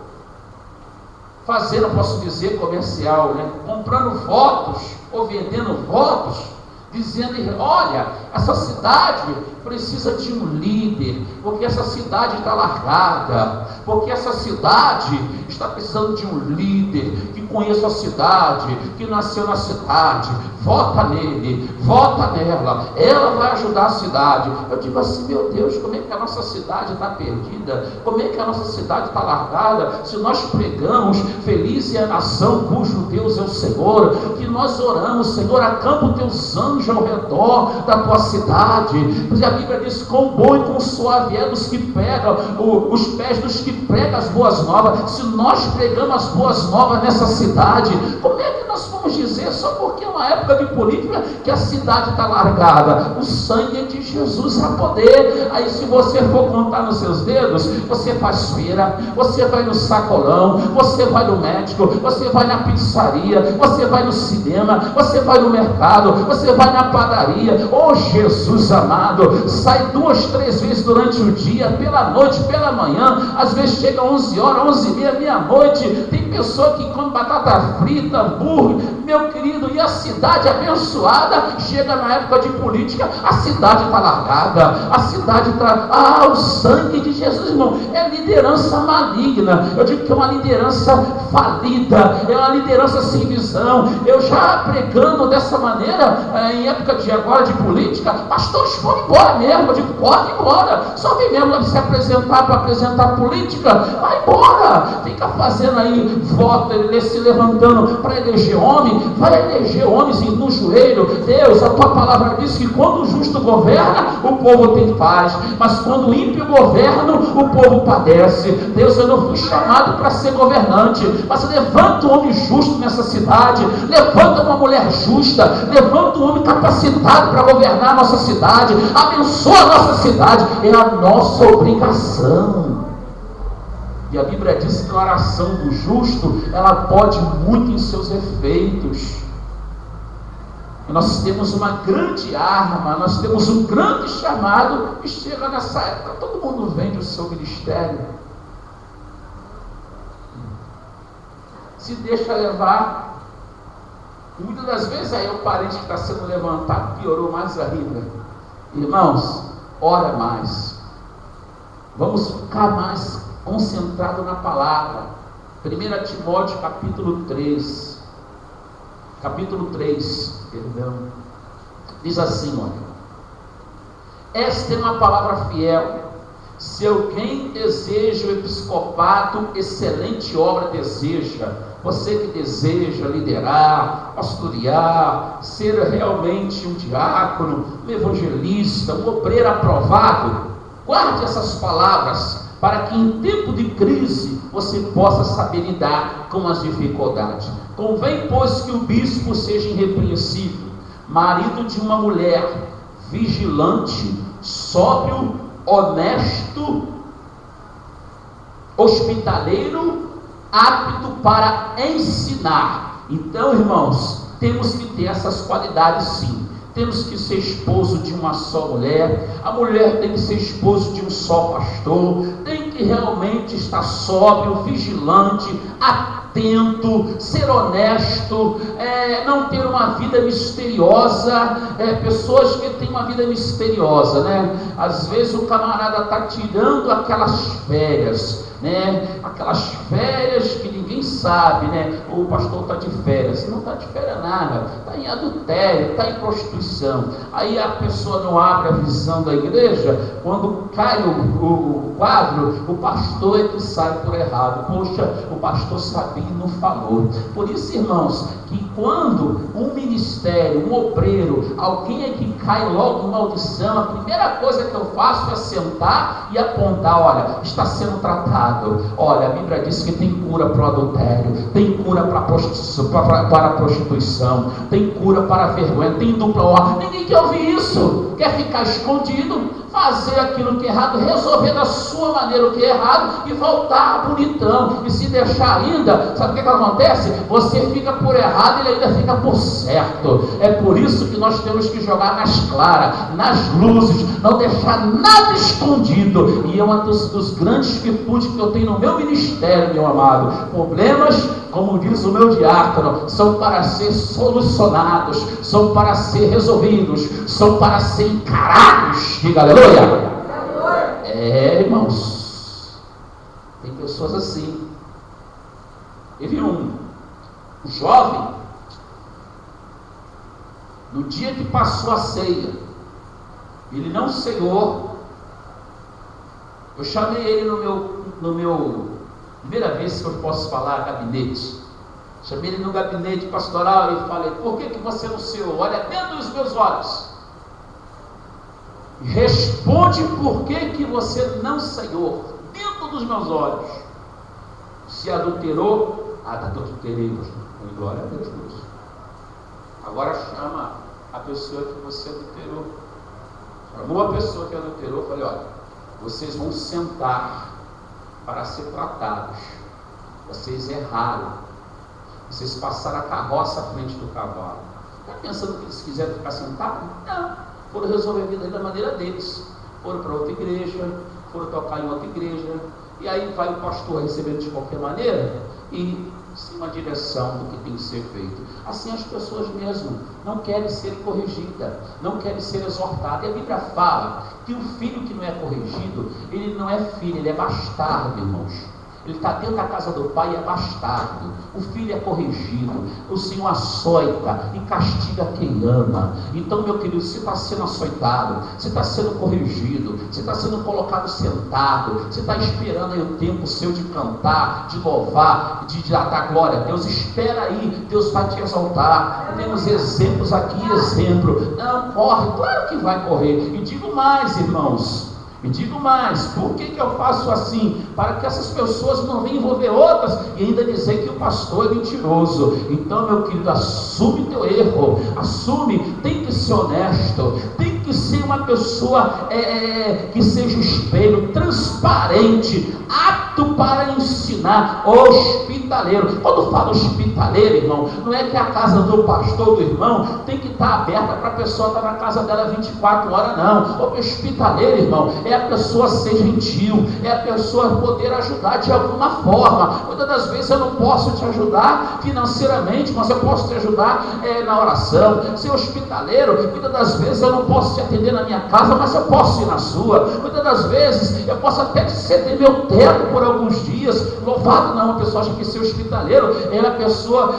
posso dizer comercial, né? Comprando votos ou vendendo votos, dizendo: olha, essa cidade precisa de um líder, porque essa cidade está largada, porque essa cidade está precisando de um líder que conheça a cidade, que nasceu na cidade. Vota nele, vota nela, ela vai ajudar a cidade. Eu digo assim: meu Deus, como é que a nossa cidade está perdida? Como é que a nossa cidade está largada? Se nós pregamos, feliz é a nação cujo Deus é o Senhor, que nós oramos: Senhor, acampa os teus anjos ao redor da tua cidade. Porque a Bíblia diz: quão bom e quão suave é dos que pegam, os pés dos que pregam as boas novas. Se nós pregamos as boas novas nessa cidade, como é que nós vamos dizer, só porque é uma época de política, que a cidade está largada? O sangue de Jesus é poder. Aí, se você for contar nos seus dedos, você faz feira, você vai no sacolão, você vai no médico, você vai na pizzaria, você vai no cinema, você vai no mercado, você vai na padaria. Oh, Jesus amado, sai 2, 3 vezes durante o dia, pela noite, pela manhã, às vezes chega 11 horas, 11h30, meia-noite. Tem pessoa que come batata frita, hambúrguer, meu querido, e a cidade abençoada, chega na época de política, a cidade está largada, a cidade está, o sangue de Jesus, irmão, é liderança maligna. Eu digo que é uma liderança falida, é uma liderança sem visão. Eu já pregando dessa maneira, em época de agora de política, pastores foram embora mesmo. Eu digo: pode ir embora, só vem mesmo se apresentar para apresentar política, vai embora, fica fazendo aí voto, se levantando para eleger homem, vai eleger homens no joelho. Deus, a tua palavra diz que quando o justo governa, o povo tem paz, mas quando o ímpio governa, o povo padece. Deus, eu não fui chamado para ser governante, mas levanta um homem justo nessa cidade, levanta uma mulher justa, levanta um homem capacitado para governar a nossa cidade, abençoa a nossa cidade. É a nossa obrigação. E a Bíblia diz que a oração do justo, ela pode muito em seus efeitos. E nós temos uma grande arma, nós temos um grande chamado, e chega nessa época, todo mundo vende o seu ministério. Se deixa levar. E muitas das vezes aí o parente que está sendo levantado piorou mais ainda. Irmãos, ora mais. Vamos ficar mais concentrados na palavra. 1 Timóteo capítulo 3. Capítulo 3, perdão. Diz assim, olha. Esta é uma palavra fiel. Se alguém deseja o episcopado, excelente obra deseja. Você que deseja liderar, pastorear, ser realmente um diácono, um evangelista, um obreiro aprovado, guarde essas palavras, para que em tempo de crise você possa saber lidar com as dificuldades. Convém, pois, que o bispo seja irrepreensível, marido de uma mulher, vigilante, sóbrio, honesto, hospitaleiro, apto para ensinar. Então, irmãos, temos que ter essas qualidades sim. Temos que ser esposo de uma só mulher, a mulher tem que ser esposo de um só pastor, tem que realmente estar sóbrio, vigilante, atento, ser honesto, não ter uma vida misteriosa. Pessoas que têm uma vida misteriosa, né? Às vezes o camarada está tirando aquelas férias, né? Aquelas férias que ninguém sabe, né? O pastor está de férias. Não está de férias nada, está em adultério, está em prostituição. Aí a pessoa não abre a visão da igreja. Quando cai o quadro, o pastor é que sai por errado. Poxa, o pastor sabia e não falou. Por isso, irmãos, que quando um ministério, um obreiro, alguém é que cai logo em maldição, a primeira coisa que eu faço é sentar e apontar: olha, está sendo tratado. Olha, a Bíblia diz que tem cura para o adultério, tem cura para a prostituição, tem cura para a vergonha, tem dupla ordem. Ninguém quer ouvir isso, quer ficar escondido, fazer aquilo que é errado, resolver da sua maneira o que é errado e voltar bonitão. E se deixar ainda, sabe o que acontece? Você fica por errado e ele ainda fica por certo. É por isso que nós temos que jogar nas claras, nas luzes, não deixar nada escondido. E é um dos grandes virtudes que eu tenho no meu ministério, meu amado. Problemas, como diz o meu diácono, são para ser solucionados, são para ser resolvidos, são para ser encarados. Diga aleluia. Irmãos, tem pessoas assim. Teve um jovem, no dia que passou a ceia, ele não ceiou. Eu chamei ele no meu primeira vez que eu posso falar, gabinete. Chamei ele no gabinete pastoral e falei: por que você não ceou? Olha dentro dos meus olhos. Responde por que você não ceiou dentro dos meus olhos. Se adulterou, adulterei. Glória a Deus. Agora chama a pessoa que você adulterou. Chamou a pessoa que adulterou. Falei: olha, vocês vão sentar para ser tratados. Vocês erraram. Vocês passaram a carroça à frente do cavalo. Está pensando que eles quiseram ficar sentados? Não. Foram resolver a vida da maneira deles. Foram para outra igreja, foram tocar em outra igreja. E aí vai o pastor recebendo de qualquer maneira e sem uma direção do que tem que ser feito. Assim as pessoas mesmo não querem ser corrigidas, não querem ser exortadas. E a Bíblia fala que o filho que não é corrigido, ele não é filho, ele é bastardo, irmãos. Ele está dentro da casa do pai e é bastardo. O filho é corrigido, o Senhor açoita e castiga quem ama. Então, meu querido, você está sendo açoitado, você está sendo corrigido, você está sendo colocado sentado, você está esperando aí o tempo seu de cantar, de louvar, de dar glória a Deus. Espera aí, Deus vai te exaltar. Temos exemplos aqui, exemplo. Não, corre, claro que vai correr. E digo mais, irmãos, por que eu faço assim? Para que essas pessoas não venham envolver outras e ainda dizer que o pastor é mentiroso. Então, meu querido, assume teu erro, assume, tem que ser honesto, tem que ser uma pessoa que seja espelho, transparente, apto para ensinar, hospitaleiro. Quando fala hospitaleiro, irmão, não é que a casa do pastor, do irmão, tem que estar aberta para a pessoa estar na casa dela 24 horas, não. O hospitaleiro, irmão, é a pessoa ser gentil, é a pessoa poder ajudar de alguma forma. Muitas das vezes eu não posso te ajudar financeiramente, mas eu posso te ajudar na oração. Ser hospitaleiro, muitas das vezes eu não posso te atender na minha casa, mas eu posso ir na sua. Muitas das vezes eu posso até te ceder meu teto por alguns dias. Louvado não, a pessoa acha que ser hospitaleiro é a pessoa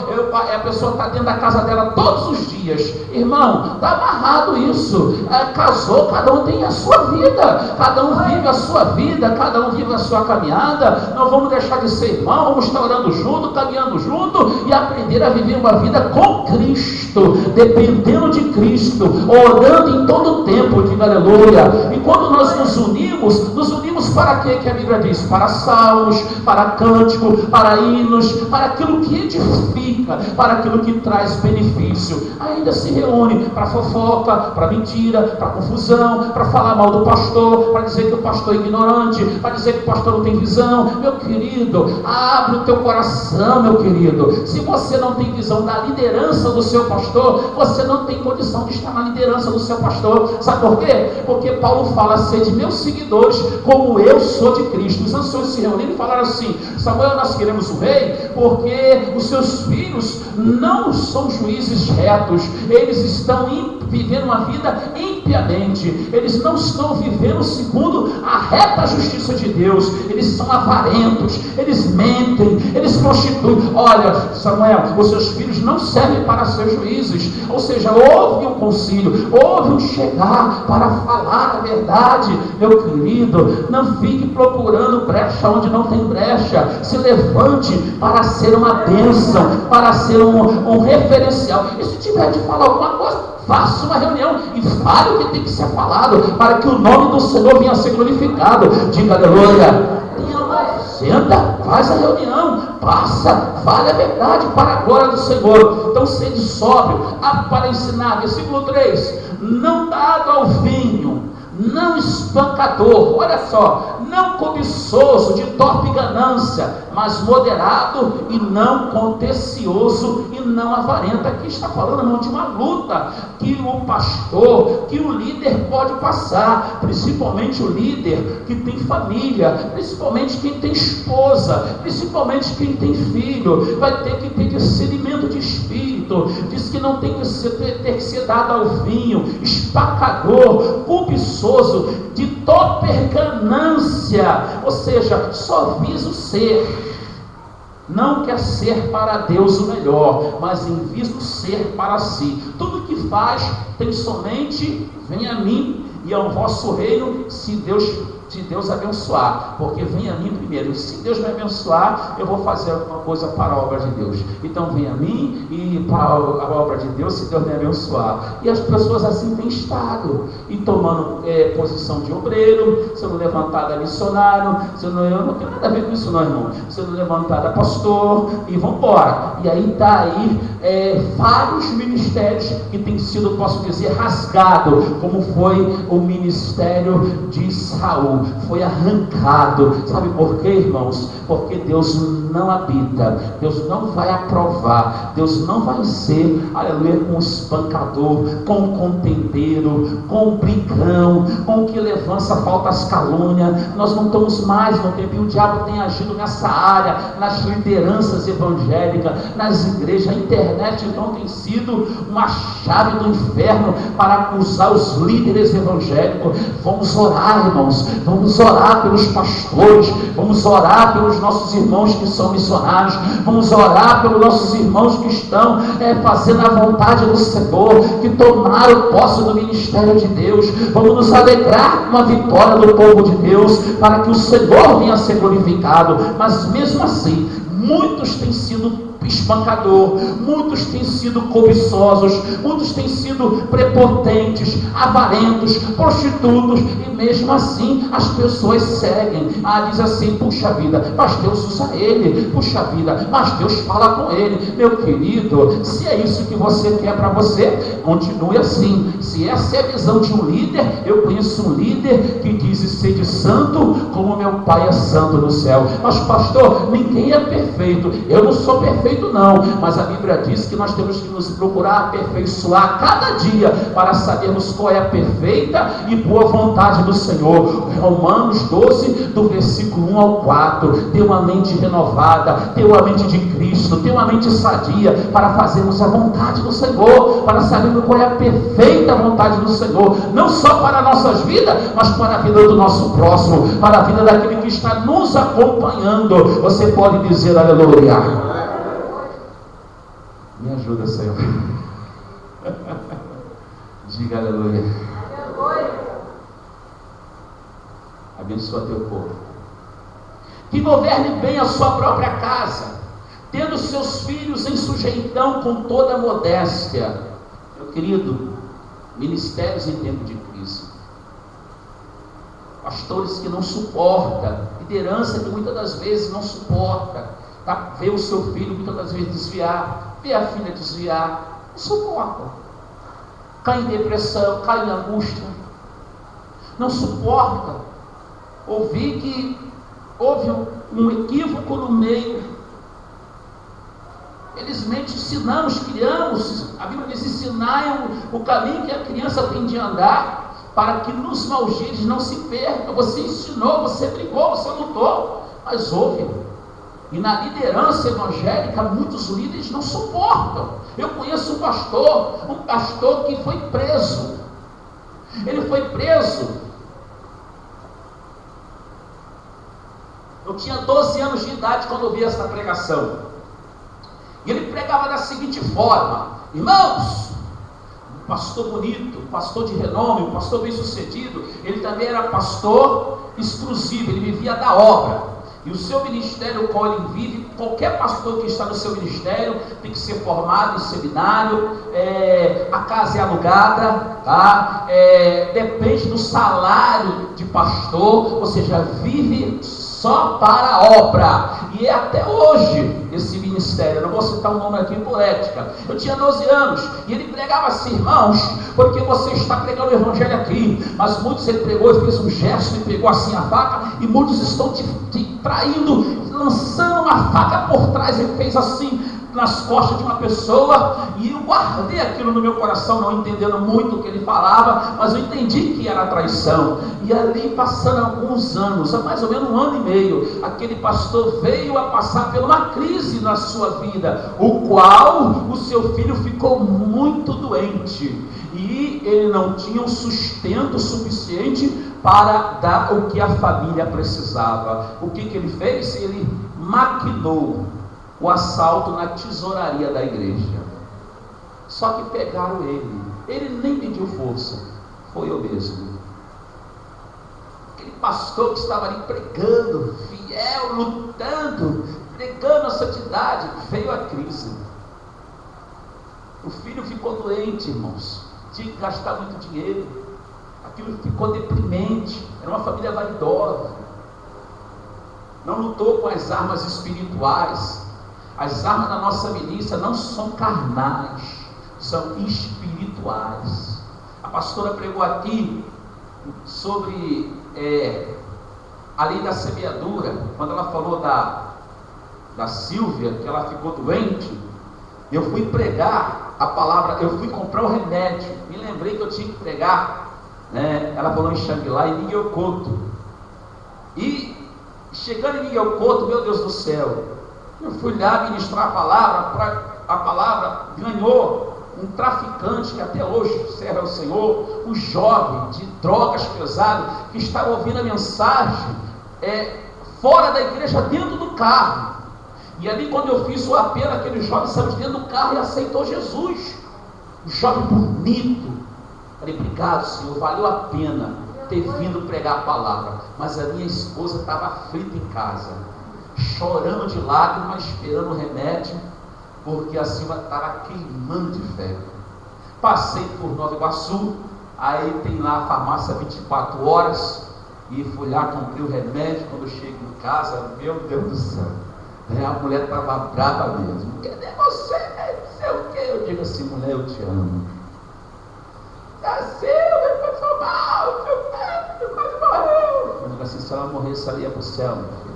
está dentro da casa dela todos os dias. Irmão, está amarrado isso. Casou, cada um tem a sua vida, cada um vive a sua vida, cada um vive a sua caminhada. Não vamos deixar de ser irmão, vamos estar orando junto, caminhando junto e aprender a viver uma vida com Cristo, dependendo de Cristo, orando em todo o tempo, diga aleluia. E quando nós nos unimos para quê que a Bíblia diz? Para salmos, para cântico, para hinos, para aquilo que edifica, para aquilo que traz benefício. Ainda se reúne para fofoca, para mentira, para confusão, para falar mal do pastor, para dizer que o pastor é ignorante, para dizer que o pastor não tem visão. Meu querido, abre o teu coração, meu querido. Se você não tem visão da liderança do seu pastor, você não tem condição de estar na liderança do seu pastor. Sabe por quê? Porque Paulo fala: sede meus seguidores, como eu sou de Cristo. Os anciões se reuniram e falaram assim: Samuel, nós queremos o rei, porque os seus filhos não são juízes retos, eles estão vivendo uma vida impiamente, eles não estão vivendo segundo a reta justiça de Deus, eles são avarentos, eles mentem, eles prostituem. Olha, Samuel, os seus filhos não servem para ser juízes. Ou seja, houve um concílio, houve um chegar para falar a verdade. Meu querido, não fique procurando brecha onde não tem brecha. Se levante para ser uma bênção, para ser um referencial. E se tiver de falar alguma coisa, faça uma reunião e fale o que tem que ser falado, para que o nome do Senhor venha a ser glorificado. Diga aleluia. Senta, faz a reunião, passa, fale a verdade para a glória do Senhor. Então sede sóbrio, apto para ensinar. Versículo 3: não dado ao vinho, não espancador, olha só, não cobiçoso de torpe ganância, mas moderado e não contencioso e não avarento. Aqui está falando, irmão, de uma luta que o pastor, que o líder pode passar, principalmente o líder que tem família, principalmente quem tem esposa, principalmente quem tem filho, vai ter que ter discernimento de espírito. Diz que não tem que ter que ser dado ao vinho, espacador, cobiçoso, de torpe ganância, ou seja, só visa o ser. Não quer ser para Deus o melhor, mas em vista de ser para si. Tudo que faz tem somente: venha a mim e ao vosso reino, se Deus abençoar, porque vem a mim primeiro. E se Deus me abençoar, eu vou fazer alguma coisa para a obra de Deus. Então vem a mim e para a obra de Deus, se Deus me abençoar. E as pessoas assim têm estado, e tomando posição de obreiro, sendo levantada missionário, eu não tenho nada a ver com isso não, irmão, sendo levantada pastor, e vamos embora. E aí está aí vários ministérios que têm sido, posso dizer, rasgado, como foi o ministério de Saul. Foi arrancado. Sabe por quê, irmãos? Porque Deus não habita, Deus não vai aprovar, Deus não vai ser, aleluia, com o espancador, com o contendeiro, com o brigão, com o que levanta faltas calúnia. Nós não estamos mais no tempo, e o diabo tem agido nessa área, nas lideranças evangélicas, nas igrejas. A internet então tem sido uma chave do inferno para acusar os líderes evangélicos. Vamos orar, irmãos, vamos orar pelos pastores, vamos orar pelos nossos irmãos que são missionários, vamos orar pelos nossos irmãos que estão fazendo a vontade do Senhor, que tomaram posse do ministério de Deus. Vamos nos alegrar com a vitória do povo de Deus, para que o Senhor venha a ser glorificado. Mas mesmo assim, muitos têm sido espancador, muitos têm sido cobiçosos, muitos têm sido prepotentes, avarentos, prostitutos, e mesmo assim as pessoas seguem. Diz assim: puxa vida, mas Deus usa ele, puxa vida, mas Deus fala com ele. Meu querido, se é isso que você quer para você, continue assim. Se essa é a visão de um líder, eu conheço um líder que diz: sede santo como meu Pai é santo no céu. Mas pastor, ninguém é perfeito. Eu não sou perfeito não, mas a Bíblia diz que nós temos que nos procurar aperfeiçoar cada dia, para sabermos qual é a perfeita e boa vontade do Senhor. Romanos 12, do versículo 1 ao 4, ter uma mente renovada, ter uma mente de Cristo, ter uma mente sadia, para fazermos a vontade do Senhor, para sabermos qual é a perfeita vontade do Senhor, não só para nossas vidas, mas para a vida do nosso próximo, para a vida daquele que está nos acompanhando. Você pode dizer aleluia? Me ajuda, Senhor. Diga aleluia. Abençoa teu povo. Que governe bem a sua própria casa, tendo seus filhos em sujeitão com toda modéstia. Meu querido, ministérios em tempo de crise, pastores que não suportam, liderança que muitas das vezes não suporta, vê o seu filho muitas das vezes desviar, vê a filha desviar, não suporta, cai em depressão, cai em angústia, não suporta ouvir que houve um equívoco no meio. Felizmente ensinamos, criamos, a Bíblia diz: ensinai o caminho que a criança tem de andar, para que nos maus dias não se perca. Você ensinou, você brigou, você lutou, mas houve. E na liderança evangélica, muitos líderes não suportam. Eu conheço um pastor que foi preso. Ele foi preso. Eu tinha 12 anos de idade quando eu vi essa pregação. E ele pregava da seguinte forma: irmãos, um pastor bonito, um pastor de renome, um pastor bem sucedido, ele também era pastor exclusivo, ele vivia da obra. E o seu ministério, o qual ele vive, qualquer pastor que está no seu ministério tem que ser formado em seminário, a casa é alugada, tá? Depende do salário de pastor, ou seja, vive só para a obra. E é até hoje esse ministério. Eu não vou citar o nome aqui por ética. Eu tinha 12 anos e ele pregava assim: irmãos, porque você está pregando o evangelho aqui, mas muitos, ele pregou e fez um gesto e pegou assim a faca, e muitos estão te traindo, lançando uma faca por trás. Ele fez assim nas costas de uma pessoa, e eu guardei aquilo no meu coração, não entendendo muito o que ele falava, mas eu entendi que era traição. E ali, passando alguns anos, há mais ou menos 1 ano e meio, aquele pastor veio a passar por uma crise na sua vida, o qual o seu filho ficou muito doente, e ele não tinha um sustento suficiente para dar o que a família precisava. O que ele fez? Ele maquinou o assalto na tesouraria da igreja. Só que pegaram ele nem pediu força, foi eu mesmo. Aquele pastor que estava ali pregando, fiel, lutando, pregando a santidade, veio a crise. O filho ficou doente, irmãos, tinha que gastar muito dinheiro, aquilo ficou deprimente. Era uma família vaidosa, não lutou com as armas espirituais. As armas da nossa milícia não são carnais, são espirituais. A pastora pregou aqui sobre a lei da semeadura, quando ela falou da Silvia, que ela ficou doente. Eu fui pregar a palavra, eu fui comprar o remédio, me lembrei que eu tinha que pregar, né? Ela falou em Xangri-Lá e Miguel Couto, e chegando em Miguel Couto, meu Deus do céu, eu fui lá ministrar a palavra ganhou um traficante que até hoje serve ao Senhor, um jovem de drogas pesadas, que estava ouvindo a mensagem fora da igreja, dentro do carro. E ali, quando eu fiz o apelo, aquele jovem saiu de dentro do carro e aceitou Jesus. Um jovem bonito. Falei: obrigado, Senhor, valeu a pena ter vindo pregar a palavra. Mas a minha esposa estava aflita em casa, chorando de lágrimas, esperando o remédio. porque a Silva estava queimando de febre. Passei por Nova Iguaçu, aí tem lá a farmácia 24 horas, e fui lá, comprei o remédio. Quando eu chego em casa, meu Deus do céu, a mulher estava brava mesmo. Cadê você? Não sei o que. Eu digo assim: mulher, eu te amo. A Silvia passou mal, meu quase morreu. Eu digo assim: se ela morresse, ela ia para o céu, meu filho.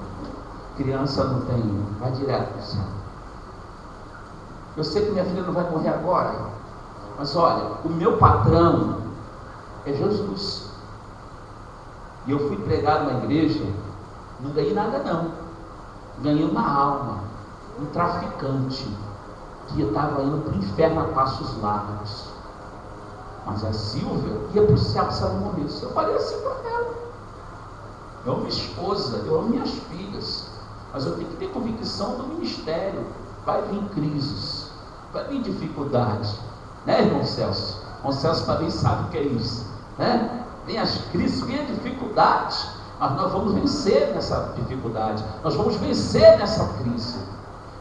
Criança não tem, vai direto para o céu. Eu sei que minha filha não vai morrer agora, mas olha, o meu patrão é Jesus. E eu fui pregar numa igreja, não ganhei nada não, ganhei uma alma, um traficante, que estava indo para o inferno a passos largos. Mas a Silvia ia para o céu se ela não morresse. Eu falei assim para ela: eu amo minha esposa, eu amo minhas filhas, mas eu tenho que ter convicção do ministério. Vai vir crises, vai vir dificuldade, né, irmão Celso? Irmão Celso também sabe o que é isso, né? Vem as crises, vem a dificuldade, mas nós vamos vencer nessa dificuldade, nós vamos vencer nessa crise.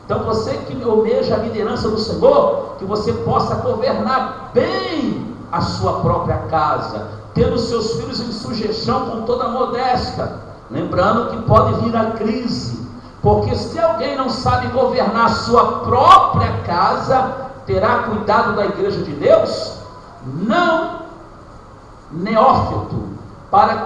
Então você que almeja a liderança do Senhor, que você possa governar bem a sua própria casa, tendo seus filhos em sujeição com toda a modéstia, lembrando que pode vir a crise, porque se alguém não sabe governar a sua própria casa, terá cuidado da igreja de Deus? Não, neófito, para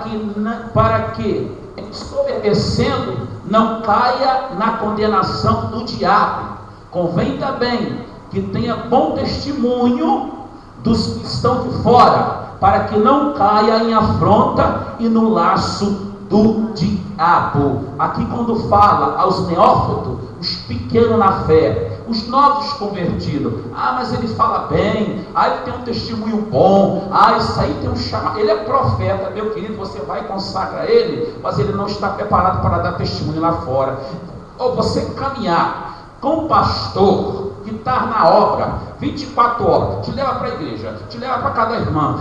que desobedecendo não caia na condenação do diabo. Convém também que tenha bom testemunho dos que estão de fora, para que não caia em afronta e no laço do diabo. Aqui quando fala aos neófitos, os pequenos na fé, os novos convertidos: ah, mas ele fala bem, ah, ele tem um testemunho bom, ah, isso aí tem um chamado, ele é profeta, meu querido, você vai e consagra ele, mas ele não está preparado para dar testemunho lá fora. Ou você caminhar com o pastor que está na obra 24 horas, te leva para a igreja, te leva para cada irmã,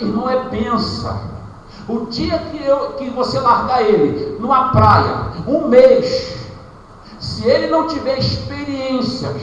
irmão, é bênção. O dia que você largar ele numa praia, um mês, se ele não tiver experiências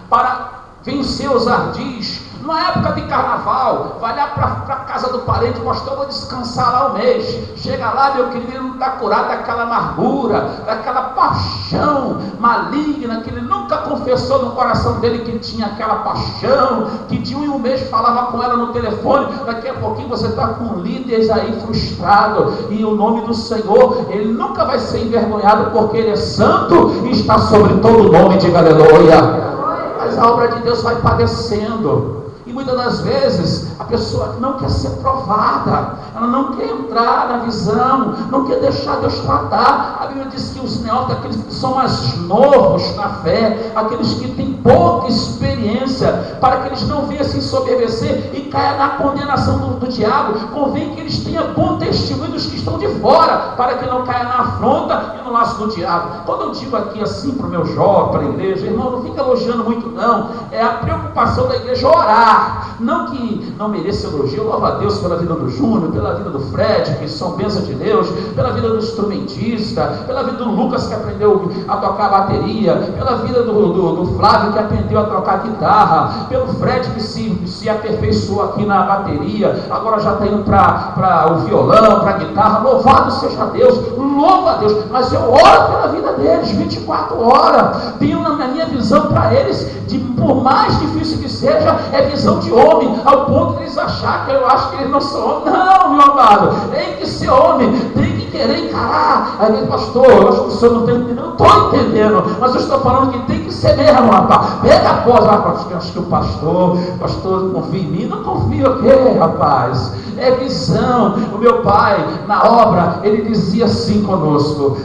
para vencer os ardis, numa época de carnaval, vai lá para a casa do parente: pastor, eu vou descansar lá um mês. Chega lá, meu querido, ele não está curado daquela amargura, daquela paixão maligna, que ele nunca confessou no coração dele que tinha aquela paixão, que de um em um mês falava com ela no telefone. Daqui a pouquinho você está com líderes aí frustrado, e o nome do Senhor, ele nunca vai ser envergonhado, porque ele é santo e está sobre todo o nome. Diga aleluia. Mas a obra de Deus vai padecendo, e muitas das vezes a pessoa não quer ser provada, ela não quer entrar na visão, não quer deixar Deus tratar. A Bíblia diz que os neófitos, aqueles que são mais novos na fé, aqueles que têm pouca experiência, para que eles não venham se ensoberbecer e caia na condenação do diabo, convém que eles tenham bom testemunho dos que estão de fora, para que não caia na afronta e no laço do diabo. Quando eu digo aqui assim para o meu jovem, para a igreja, irmão, não fica elogiando muito não, é a preocupação da igreja orar. Não que não mereça elogio, louva a Deus pela vida do Júnior, pela vida do Fred, que são bênçãos de Deus, pela vida do instrumentista, pela vida do Lucas, que aprendeu a tocar bateria, pela vida do Flávio, que aprendeu a tocar guitarra, pelo Fred, que se aperfeiçoou aqui na bateria, agora já está indo para o violão, para a guitarra. Louvado seja Deus, louva a Deus, mas eu oro pela vida deles 24 horas, tenho na minha visão para eles, por mais difícil que seja, é visão de homem, ao ponto de eles achar que eu acho que eles não são homens. Não, meu amado, tem que ser homem, tem que querer encarar. Aí, pastor, eu acho que o senhor não está entendendo. Eu estou entendendo, mas eu estou falando que tem que ser mesmo, rapaz. Pega a pós, eu acho que o pastor confia em mim. Não confia o quê, rapaz? É visão. O meu pai, na obra, ele dizia assim conosco: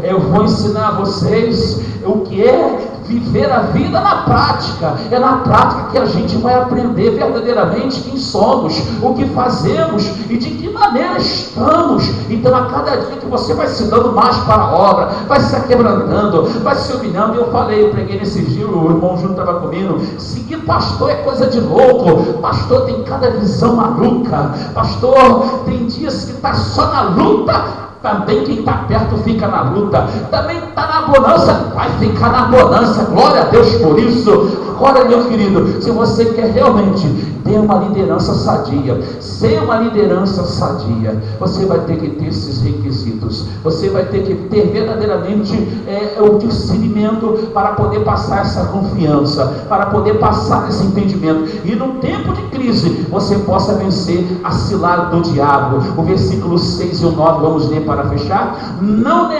eu vou ensinar a vocês o que é viver a vida na prática. É na prática que a gente vai aprender verdadeiramente quem somos, o que fazemos e de que maneira estamos. Então, a cada dia que você vai se dando mais para a obra, vai se quebrantando, vai se humilhando. Eu preguei nesse dia, o irmão Júnior estava comigo: seguir pastor é coisa de louco. Pastor tem cada visão maluca, pastor tem dias que está só na luta Também quem está perto fica na luta. Também está na bonança, vai ficar na bonança. Glória a Deus por isso. Agora, meu querido, se você quer realmente ter uma liderança sadia, ser uma liderança sadia, você vai ter que ter esses requisitos. Você vai ter que ter verdadeiramente o discernimento para poder passar essa confiança, para poder passar esse entendimento. E no tempo de crise, você possa vencer a cilada do diabo. O versículo 6 e o 9, vamos ler para fechar. Não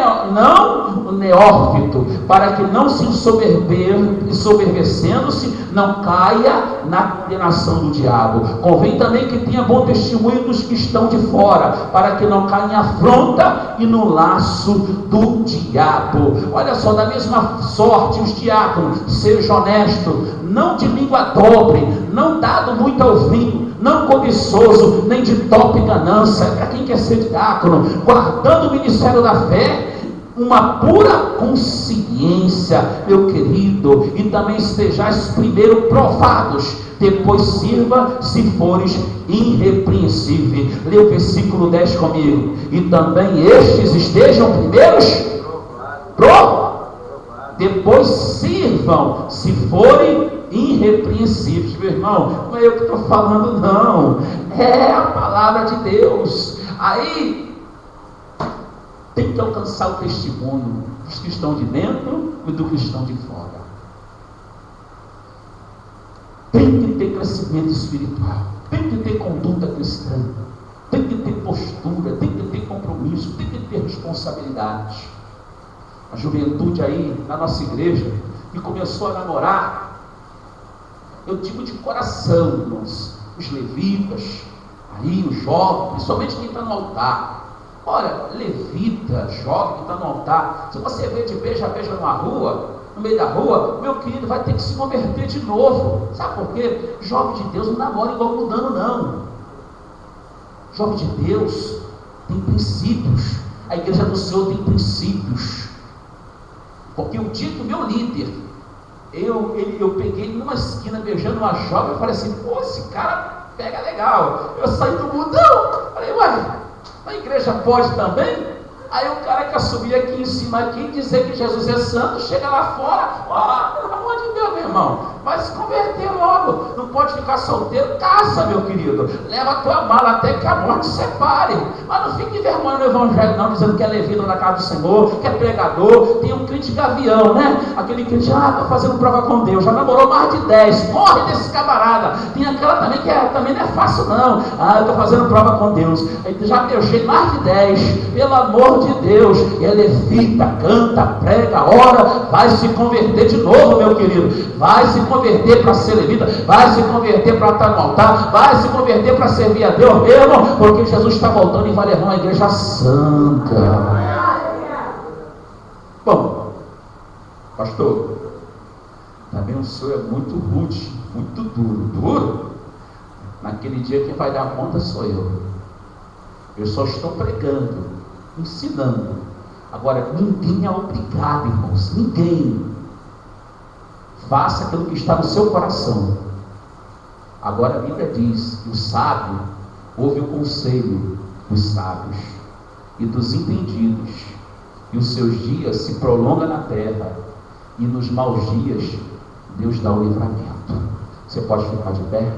neófito, para que não se ensoberbecendo-se, não caia na condenação do diabo. Convém também que tenha bom testemunho dos que estão de fora, para que não caia em afronta e no laço do diabo. Olha só, da mesma sorte os diáconos, seja honesto, não de língua dobre, não dado muito ao vinho, não cobiçoso, nem de top ganância. Para quem quer ser diácono, guardando o ministério da fé, uma pura consciência, meu querido, e também estejais primeiro provados, depois sirva, se fores irrepreensível. Lê o versículo 10 comigo. E também estes estejam primeiros depois sirvam, se forem irrepreensíveis. Meu irmão, não é eu que estou falando, não, é a palavra de Deus. Aí tem que alcançar o testemunho dos que estão de dentro e dos que estão de fora. Tem que ter crescimento espiritual, tem que ter conduta cristã, tem que ter postura, tem que ter compromisso, tem que ter responsabilidade. A juventude aí na nossa igreja que começou a namorar, eu digo de coração, irmãos, os levitas, aí os jovens, principalmente quem está no altar. Olha, levita, jovem que está no altar, se você vê de beija-beija numa rua, no meio da rua, meu querido, vai ter que se converter de novo. Sabe por quê? Jovem de Deus não namora igual mudando, não. Jovem de Deus tem princípios. A igreja do Senhor tem princípios. Porque o dia que o meu líder, eu peguei ele numa esquina beijando uma jovem, eu falei assim, pô, esse cara pega legal. Eu saí do mundão, falei, ué, a igreja pode também? Aí o cara que assumir aqui em cima, aqui, dizer que Jesus é santo, chega lá fora, ó, pelo amor de Deus, meu irmão, vai se converter logo, não pode ficar solteiro, casa, meu querido, leva a tua mala até que a morte separe, mas não fique envergonhando no evangelho não, dizendo que é levita na casa do Senhor, que é pregador. Tem um crente gavião, né, aquele crente, estou fazendo prova com Deus, já namorou mais de 10, morre desse camarada. Tem aquela também que também não é fácil não, eu estou fazendo prova com Deus, já beijei mais de 10, pelo amor de Deus, e é levita, canta, prega, ora, vai se converter de novo, meu querido, vai se converter para ser levita, vai se converter para estar no altar, vai se converter para servir a Deus, meu irmão, porque Jesus está voltando e vai levar uma igreja santa. Bom, pastor, também o senhor é muito rude, muito duro, naquele dia quem vai dar conta sou eu só estou pregando, ensinando. Agora, ninguém é obrigado, irmãos, ninguém. Faça aquilo que está no seu coração. Agora a Bíblia diz que o sábio ouve o conselho dos sábios e dos entendidos, e os seus dias se prolongam na terra, e nos maus dias Deus dá o livramento. Você pode ficar de pé?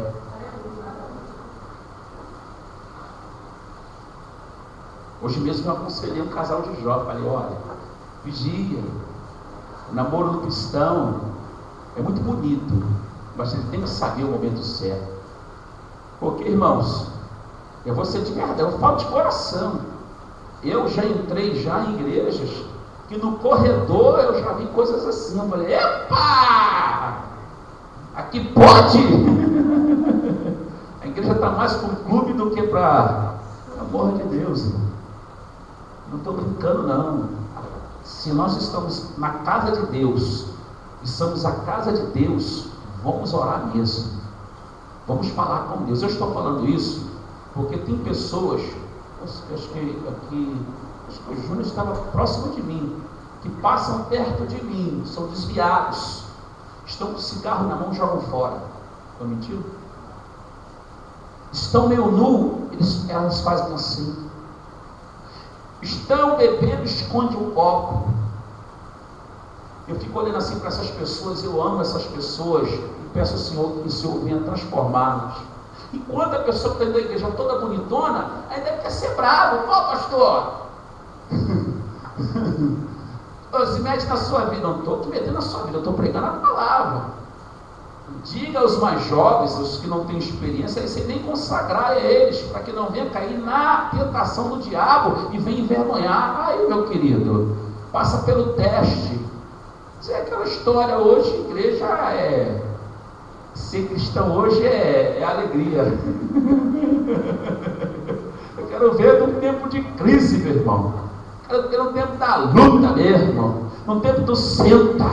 Hoje mesmo eu aconselhei um casal de jovens, falei, olha, vigia, o namoro do cristão é muito bonito, mas ele tem que saber o momento certo. Porque, irmãos, eu vou ser de verdade, eu falo de coração. Eu já entrei em igrejas que no corredor eu já vi coisas assim, eu falei, epa! Aqui pode! A igreja está mais para um clube do que para, pelo amor de Deus, irmão. Não estou brincando não. Se nós estamos na casa de Deus e somos a casa de Deus, vamos orar mesmo, vamos falar com Deus. Eu estou falando isso porque tem pessoas, acho que o Júnior estava próximo de mim, que passam perto de mim, são desviados, estão com cigarro na mão e jogam fora. Estou mentindo? Estão meio nu, elas fazem assim. Estão bebendo, esconde o copo. Eu fico olhando assim para essas pessoas, eu amo essas pessoas e peço ao Senhor que o Senhor venha transformá-las. Enquanto a pessoa que está dentro da igreja toda bonitona, ainda quer ser bravo. Ó, pastor, se mete na sua vida. Não estou te metendo na sua vida, eu estou pregando a palavra. Diga aos mais jovens, os que não têm experiência, aí sem nem consagrar a eles, para que não venha cair na tentação do diabo e venha envergonhar. Aí, meu querido, passa pelo teste. Isso é aquela história. Hoje, igreja ser cristão hoje é alegria. Eu quero ver no tempo de crise, meu irmão. Eu quero ver no tempo da luta, meu irmão. No tempo do senta,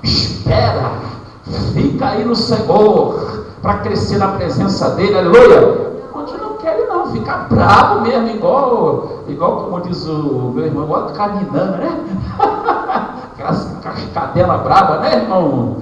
espera, fica aí no Senhor, para crescer na presença dele, aleluia. Onde não quer não, fica bravo mesmo, igual como diz o meu irmão, igual a caninana, né? Aquelas cadela brava, né, irmão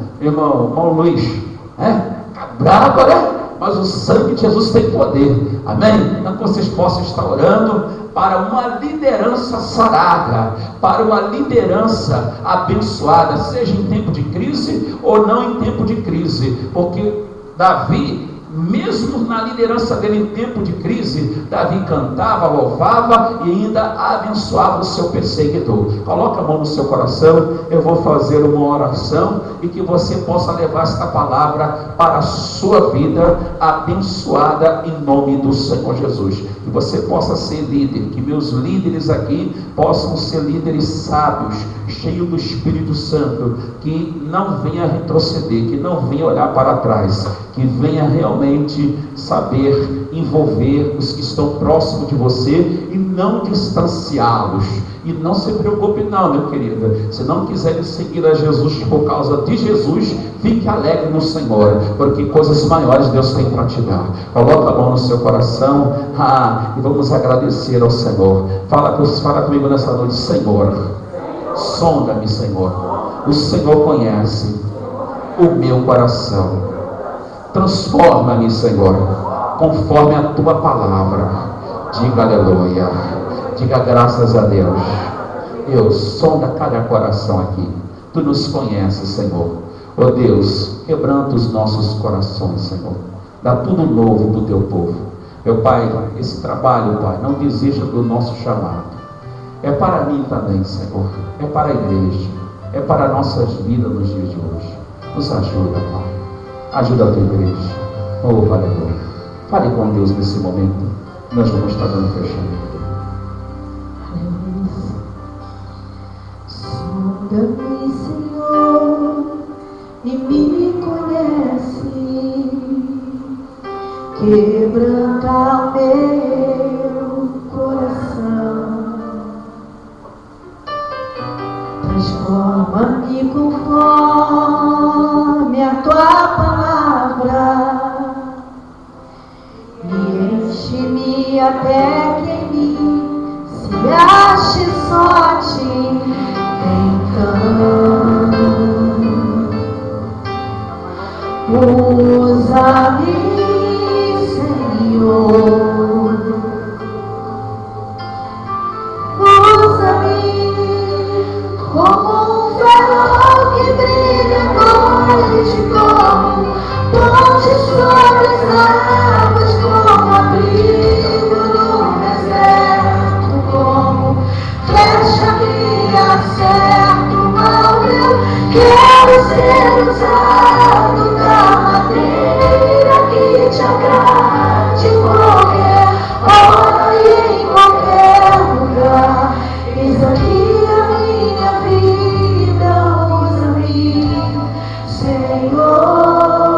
Luiz? Fica brava, né? Mas o sangue de Jesus tem poder, amém? Então vocês possam estar orando para uma liderança sarada, para uma liderança abençoada, seja em tempo de crise ou não em tempo de crise, porque Davi, mesmo na liderança dele em tempo de crise, Davi cantava, louvava e ainda abençoava o seu perseguidor. Coloca a mão no seu coração, eu vou fazer uma oração e que você possa levar esta palavra para a sua vida abençoada em nome do Senhor Jesus. Que você possa ser líder, que meus líderes aqui possam ser líderes sábios, cheios do Espírito Santo, que não venha retroceder, que não venha olhar para trás, que venha realmente saber envolver os que estão próximos de você e não distanciá-los. E não se preocupe não, meu querido, se não quiser seguir a Jesus por causa de Jesus, fique alegre no Senhor, porque coisas maiores Deus tem para te dar. Coloca a mão no seu coração, e vamos agradecer ao Senhor. Fala comigo nessa noite: Senhor, sonda-me, Senhor. O Senhor conhece o meu coração. Transforma-me, Senhor, conforme a tua palavra. Diga aleluia, diga graças a Deus. Deus, sonda cada coração aqui. Tu nos conheces, Senhor. Oh Deus, quebranta os nossos corações, Senhor. Dá tudo novo do teu povo. Meu Pai, esse trabalho, Pai, não desista do nosso chamado. É para mim também, Senhor. É para a igreja. É para nossas vidas nos dias de hoje. Nos ajuda, Pai. Ajuda a tua igreja. Oh, aleluia. Fale com Deus nesse momento. Nós vamos estar dando fechamento. Sonda-me, Senhor, e me conhece. Quebranta o meu coração. Transforma-me conforme a tua palavra. Me enche-me até que em mim se ache só ti. Então, usa-me, Senhor. Usa-me como um farol que brilha à noite, como ponte sobre as águas, como abrigo no deserto, como flecha que acerta o mal. Eu quero ser usado da maneira que te agrade, em qualquer hora e em qualquer lugar. Eis aqui a minha vida, usa-me, Senhor.